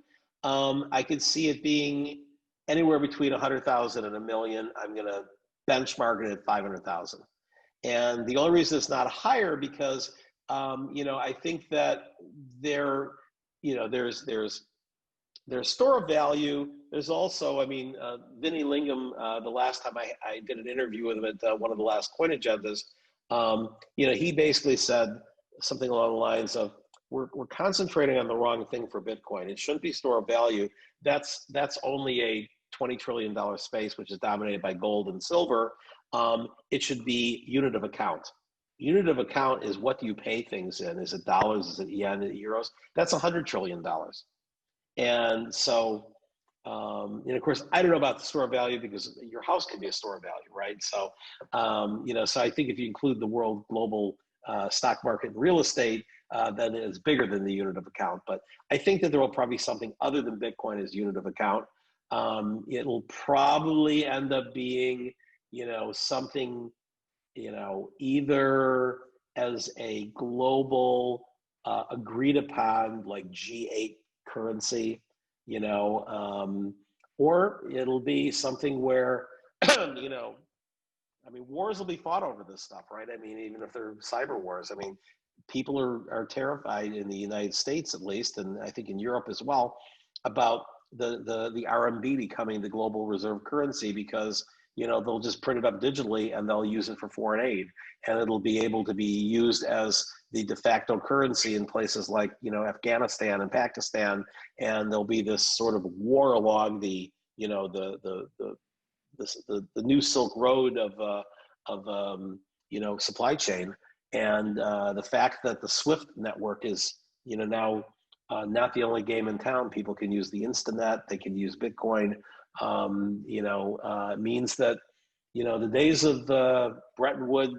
I could see it being anywhere between 100,000 and 1 million. I'm going to benchmark it at 500,000. And the only reason it's not higher because, I think that there's store of value. There's also, Vinny Lingham, the last time I did an interview with him at one of the last Coin Agendas, he basically said something along the lines of, we're concentrating on the wrong thing for Bitcoin. It shouldn't be store of value. That's only a $20 trillion space, which is dominated by gold and silver. It should be unit of account. Unit of account is what do you pay things in? Is it dollars? Is it yen? Is it euros? That's $100 trillion. And so, and of course, I don't know about the store of value because your house can be a store of value, right? So, so I think if you include the world global stock market and real estate, then it's bigger than the unit of account. But I think that there will probably be something other than Bitcoin as unit of account. It'll probably end up being, something, either as a global agreed upon like G8 currency, or it'll be something where, wars will be fought over this stuff, right? Even if they're cyber wars, people are terrified in the United States, at least, and I think in Europe as well, about the RMB becoming the global reserve currency because, they'll just print it up digitally and they'll use it for foreign aid. And it'll be able to be used as the de facto currency in places like, Afghanistan and Pakistan. And there'll be this sort of war along the new Silk Road of supply chain. And the fact that the SWIFT network is, now not the only game in town. People can use the Instanet, they can use Bitcoin. Means that, the days of Bretton Woods,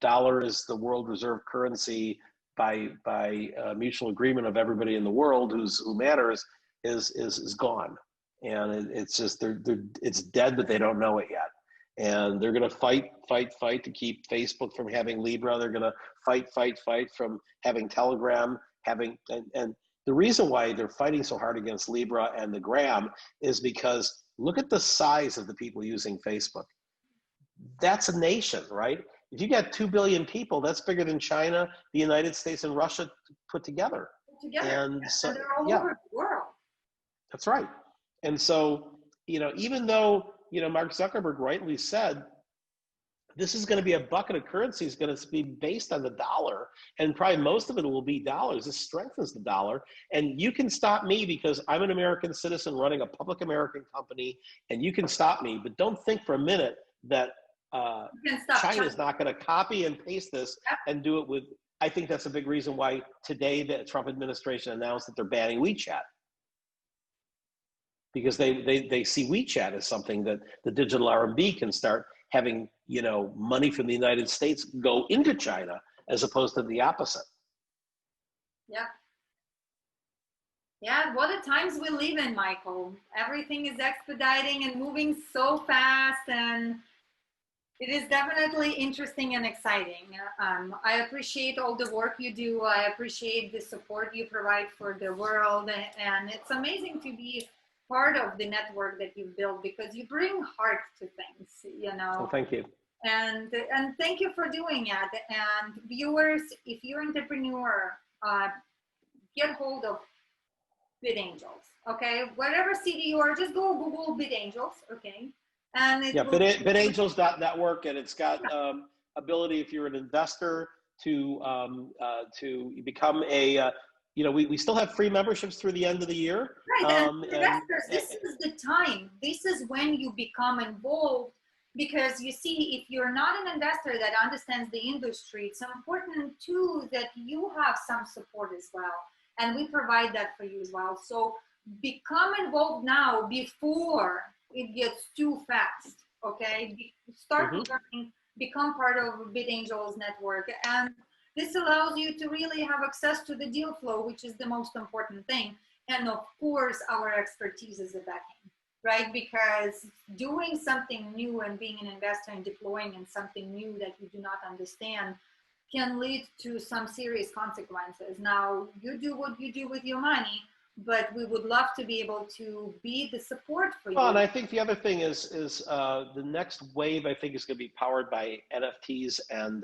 dollar is the world reserve currency by mutual agreement of everybody in the world who matters is gone. And it's just, it's dead, but they don't know it yet. And they're going to fight to keep Facebook from having Libra. They're going to fight from having Telegram, and the reason why they're fighting so hard against Libra and the Gram is because look at the size of the people using Facebook. That's a nation, right? If you got 2 billion people, that's bigger than China, the United States, and Russia put together. And so, they're all over the world. That's right. And so, even though, Mark Zuckerberg rightly said, this is going to be a bucket of currency. It's going to be based on the dollar, and probably most of it will be dollars. This strengthens the dollar, and you can stop me because I'm an American citizen running a public American company, and you can stop me, but don't think for a minute that You can stop China's not going to copy and paste this and do it with. I think that's a big reason why today the Trump administration announced that they're banning WeChat, because they see WeChat as something that the digital RMB can start having, money from the United States go into China as opposed to the opposite. Yeah. Yeah, what the times we live in, Michael. Everything is expediting and moving so fast, and it is definitely interesting and exciting. I appreciate all the work you do. I appreciate the support you provide for the world, and it's amazing to be part of the network that you've built, because you bring heart to things. Well, thank you. And thank you for doing it. And viewers, if you're an entrepreneur, get hold of Bid Angels. Okay, whatever city you are, just go Google Bid Angels. Okay, and it will bidangels.network, and it's got ability, if you're an investor, to become a we still have free memberships through the end of the year. Right, and investors, this is the time. This is when you become involved, because you see, if you're not an investor that understands the industry, it's important too that you have some support as well, and we provide that for you as well. So become involved now before it gets too fast. Okay, start learning, become part of Bid Angels network, and this allows you to really have access to the deal flow, which is the most important thing. And of course, our expertise is a backing, right? Because doing something new and being an investor and deploying in something new that you do not understand can lead to some serious consequences. Now, you do what you do with your money, but we would love to be able to be the support for you. Well, and I think the other thing is the next wave, I think, is going to be powered by NFTs and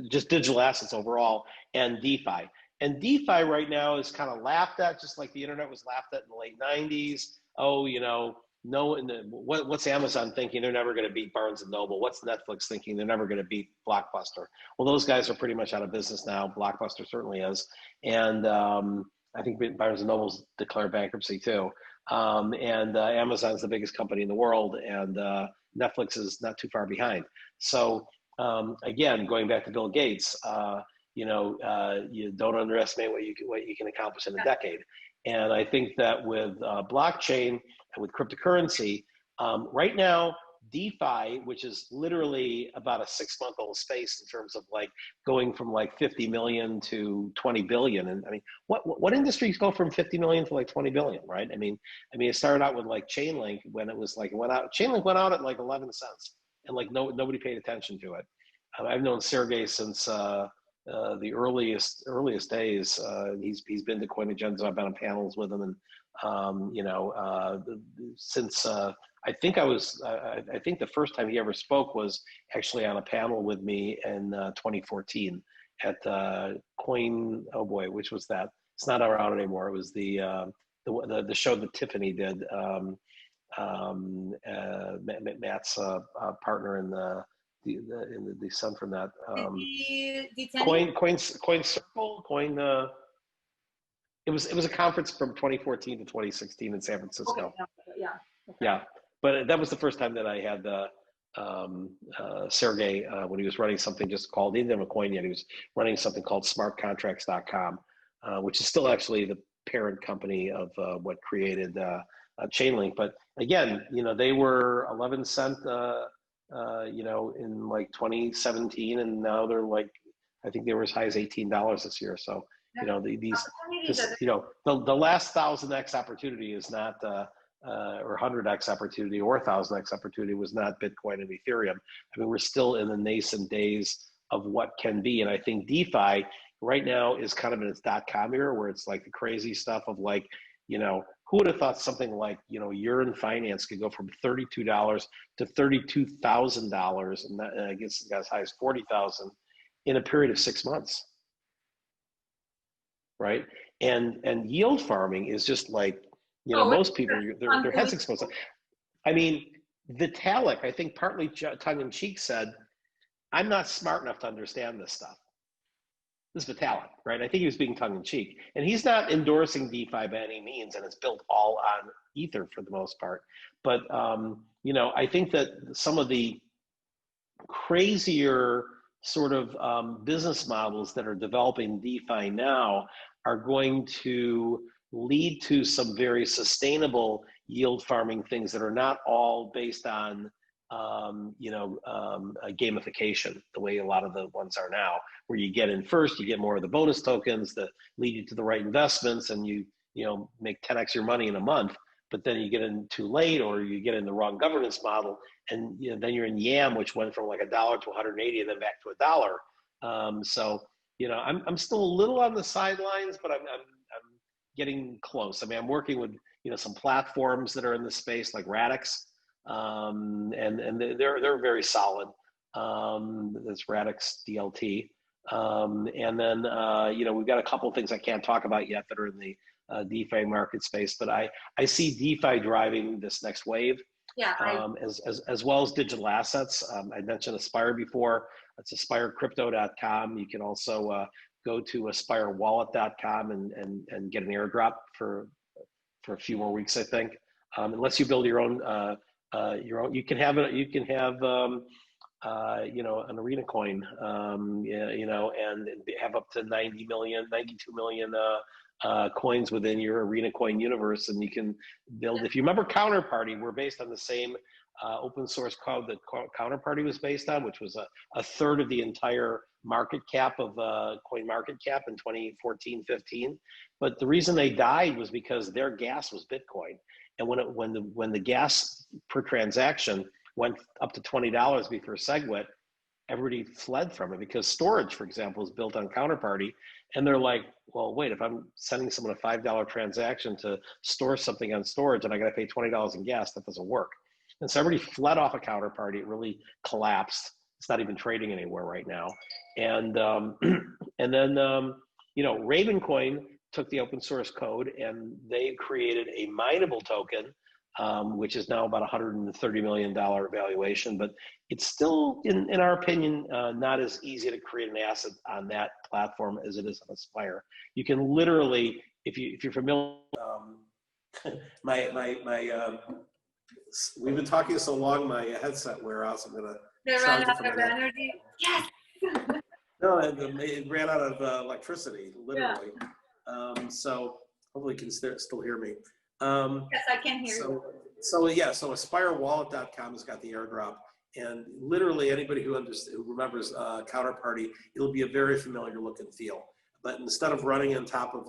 just digital assets overall, and DeFi. And DeFi right now is kind of laughed at, just like the internet was laughed at in the late 90s. Oh, what's Amazon thinking? They're never going to beat Barnes and Noble. What's Netflix thinking? They're never going to beat Blockbuster. Well, those guys are pretty much out of business now. Blockbuster certainly is. And I think Barnes and Noble's declared bankruptcy too. Amazon's the biggest company in the world, and Netflix is not too far behind. So again, going back to Bill Gates, you don't underestimate what you can accomplish in a decade. And I think that with blockchain and with cryptocurrency, right now, DeFi, which is literally about a 6-month-old space in terms of like going from like 50 million to 20 billion. And I mean, what industries go from 50 million to like 20 billion, right? I mean, it started out with like Chainlink when it was like, Chainlink went out at like 11 cents, and like nobody paid attention to it. I've known Sergey since the earliest days. He's been to CoinAgenda. I've been on panels with him, and since I think the first time he ever spoke was actually on a panel with me in 2014 at Coin. Oh boy, which was that? It's not around anymore. It was the show that Tiffany did. Matt's partner in the descent from that. Coin Circle. It was a conference from 2014 to 2016 in San Francisco. Okay. Yeah. Okay. Yeah, but that was the first time that I had Sergey when he was running something just called, he didn't have a coin yet. He was running something called smartcontracts.com, which is still actually the parent company of what created Chainlink. But again, they were 11 cent, in like 2017, and now they're like, I think they were as high as $18 this year. So, the last 1000x opportunity is not, or 100x opportunity or 1000x opportunity was not Bitcoin and Ethereum. I mean, we're still in the nascent days of what can be. And I think DeFi right now is kind of in its .com era, where it's like the crazy stuff of like, who would have thought something like, Urine Finance could go from $32 to $32,000, and that, I guess it got as high as 40,000 in a period of 6 months, right? And yield farming is just like, most people, their heads exposed. I mean, Vitalik, I think partly tongue-in-cheek, said, "I'm not smart enough to understand this stuff." This is Vitalik, right? I think he was being tongue-in-cheek. And he's not endorsing DeFi by any means, and it's built all on Ether for the most part. But, I think that some of the crazier sort of business models that are developing DeFi now are going to lead to some very sustainable yield farming things that are not all based on gamification, the way a lot of the ones are now, where you get in first, you get more of the bonus tokens that lead you to the right investments, and you make 10x your money in a month. But then you get in too late, or you get in the wrong governance model, and then you're in Yam, which went from like $1 to 180, and then back to $1. So I'm still a little on the sidelines, but I'm getting close. I mean, I'm working with some platforms that are in the space like Radix, and they're very solid. This Radix DLT, and then we've got a couple of things I can't talk about yet that are in the DeFi market space, but I see DeFi driving this next wave. Yeah, as well as digital assets. I mentioned Aspire before. It's aspirecrypto.com. You can also go to aspirewallet.com and get an airdrop for a few more weeks, I think. Unless you build your own, you can have an arena coin, and have up to 92 million coins within your arena coin universe, and you can build. If you remember Counterparty, we're based on the same open source code that Counterparty was based on, which was a third of the entire market cap of coin market cap in 2014-15. But the reason they died was because their gas was Bitcoin, and when the gas per transaction went up to $20 before SegWit, everybody fled from it, because storage, for example, is built on Counterparty. And they're like, well, wait, if I'm sending someone a $5 transaction to store something on storage and I got to pay $20 in gas, that doesn't work. And so everybody fled off of Counterparty. It really collapsed. It's not even trading anywhere right now. And then Ravencoin took the open source code and they created a mineable token, which is now about $130 million valuation, but it's still, in our opinion, not as easy to create an asset on that platform as it is on Aspire. You can literally, if you're familiar, we've been talking so long, my headset wear out, so I'm gonna run out of energy. Yes. No, it ran out of electricity, literally. Yeah. So hopefully you can still hear me. Yes, I can hear you. So aspirewallet.com has got the airdrop, and literally anybody who remembers Counterparty, it'll be a very familiar look and feel. But instead of running on top of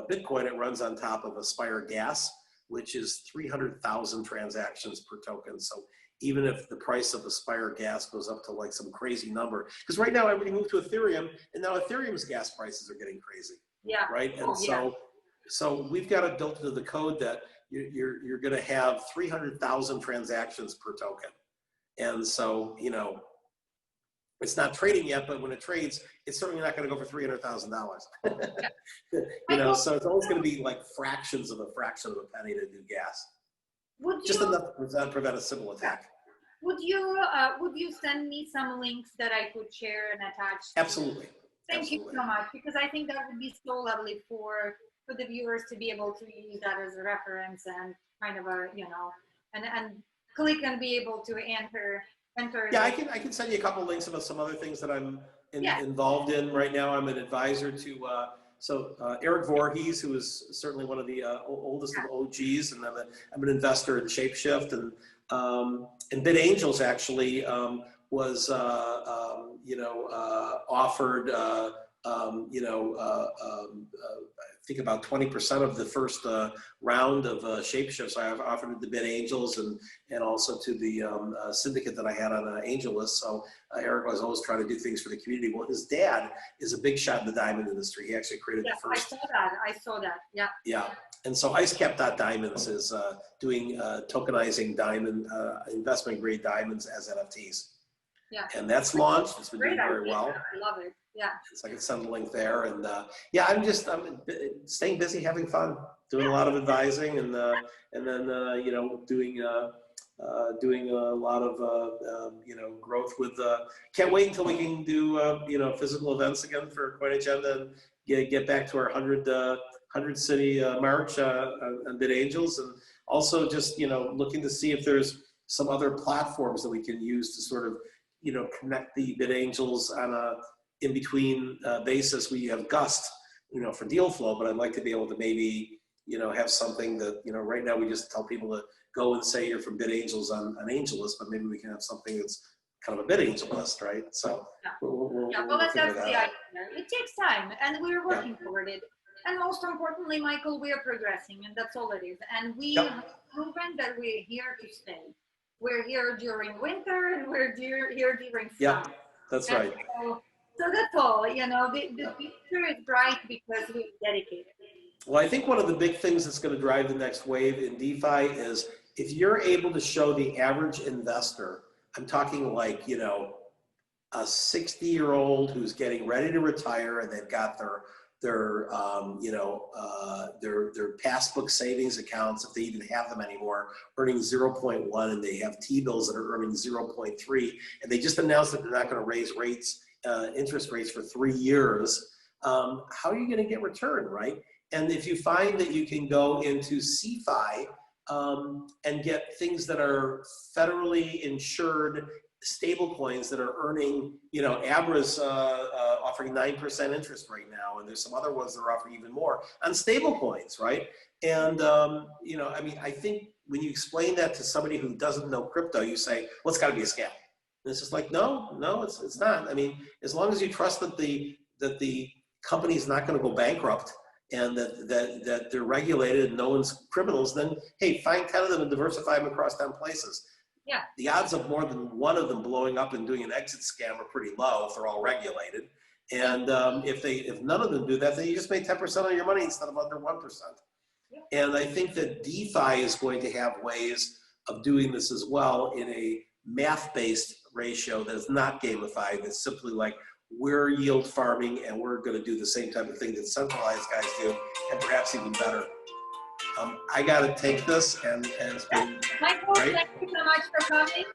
Bitcoin, it runs on top of Aspire Gas, which is 300,000 transactions per token. So even if the price of Aspire Gas goes up to like some crazy number, because right now everybody moved to Ethereum, and now Ethereum's gas prices are getting crazy. Yeah. Right. And so we've got it built into the code that you're going to have 300,000 transactions per token. And so, it's not trading yet, but when it trades, it's certainly not going to go for $300,000. So it's always going to be like fractions of a fraction of a penny to do gas. Just enough to prevent a civil attack. Would you send me some links that I could share and attach? Absolutely. Thank you so much, because I think that would be so lovely for the viewers to be able to use that as a reference and kind of and click and be able to enter. Yeah, I can send you a couple of links about some other things that I'm involved in right now. I'm an advisor to Eric Voorhees, who is certainly one of the oldest of OGs, and I'm an investor in Shapeshift, and BitAngels actually was offered I think about 20% of the first round of Shapeshift. So I've offered it to BitAngels and also to the syndicate that I had on AngelList. So Eric was always trying to do things for the community. Well, his dad is a big shot in the diamond industry. He actually created the first. I saw that. Yeah. Yeah. And so IceCap.Diamonds is doing tokenizing diamond, investment grade diamonds as NFTs. Yeah. And that's launched. It's been doing very well. I love it. Yeah. So I can send a link there. And I'm staying busy, having fun, doing a lot of advising, and then doing a lot of growth with. Can't wait until we can do physical events again for Coin Agenda and get back to our 100 city march on BitAngels, and also just looking to see if there's some other platforms that we can use to sort of connect the bid angels on a in between basis where you have Gust, for deal flow, but I'd like to be able to maybe, have something that, right now we just tell people to go and say you're from bid angels on AngelList, but maybe we can have something that's kind of a bid angel list, right? So Yeah, we'll well, that's figure the that idea. out. It takes time, and we're working toward it. And most importantly, Michael, we are progressing, and that's all it is. And we have proven that we're here to stay. We're here during winter, and we're here during Yeah, summer. that's And right. so that's all. The future is bright because we're dedicated. Well, I think one of the big things that's going to drive the next wave in DeFi is if you're able to show the average investor, I'm talking like, a 60-year-old who's getting ready to retire and they've got their passbook savings accounts, if they even have them anymore, earning 0.1, and they have T-bills that are earning 0.3, and they just announced that they're not going to raise rates, interest rates for 3 years. How are you going to get return, right? And if you find that you can go into CeFi and get things that are federally insured stable coins that are earning, Abra's offering 9% interest right now, and there's some other ones that are offering even more on stable coins, right? And, I think when you explain that to somebody who doesn't know crypto, you say, well, it's got to be a scam. And it's just like, no, it's not. I mean, as long as you trust that the company's not going to go bankrupt, and that they're regulated and no one's criminals, then, hey, find 10 of them and diversify them across 10 places. Yeah. The odds of more than one of them blowing up and doing an exit scam are pretty low if they're all regulated. And if none of them do that, then you just made 10% of your money instead of under 1%. Yeah. And I think that DeFi is going to have ways of doing this as well in a math-based ratio that is not gamified, that's simply like, we're yield farming and we're going to do the same type of thing that centralized guys do, and perhaps even better. I got to take this, and it's been Michael, great. thank you so much for coming.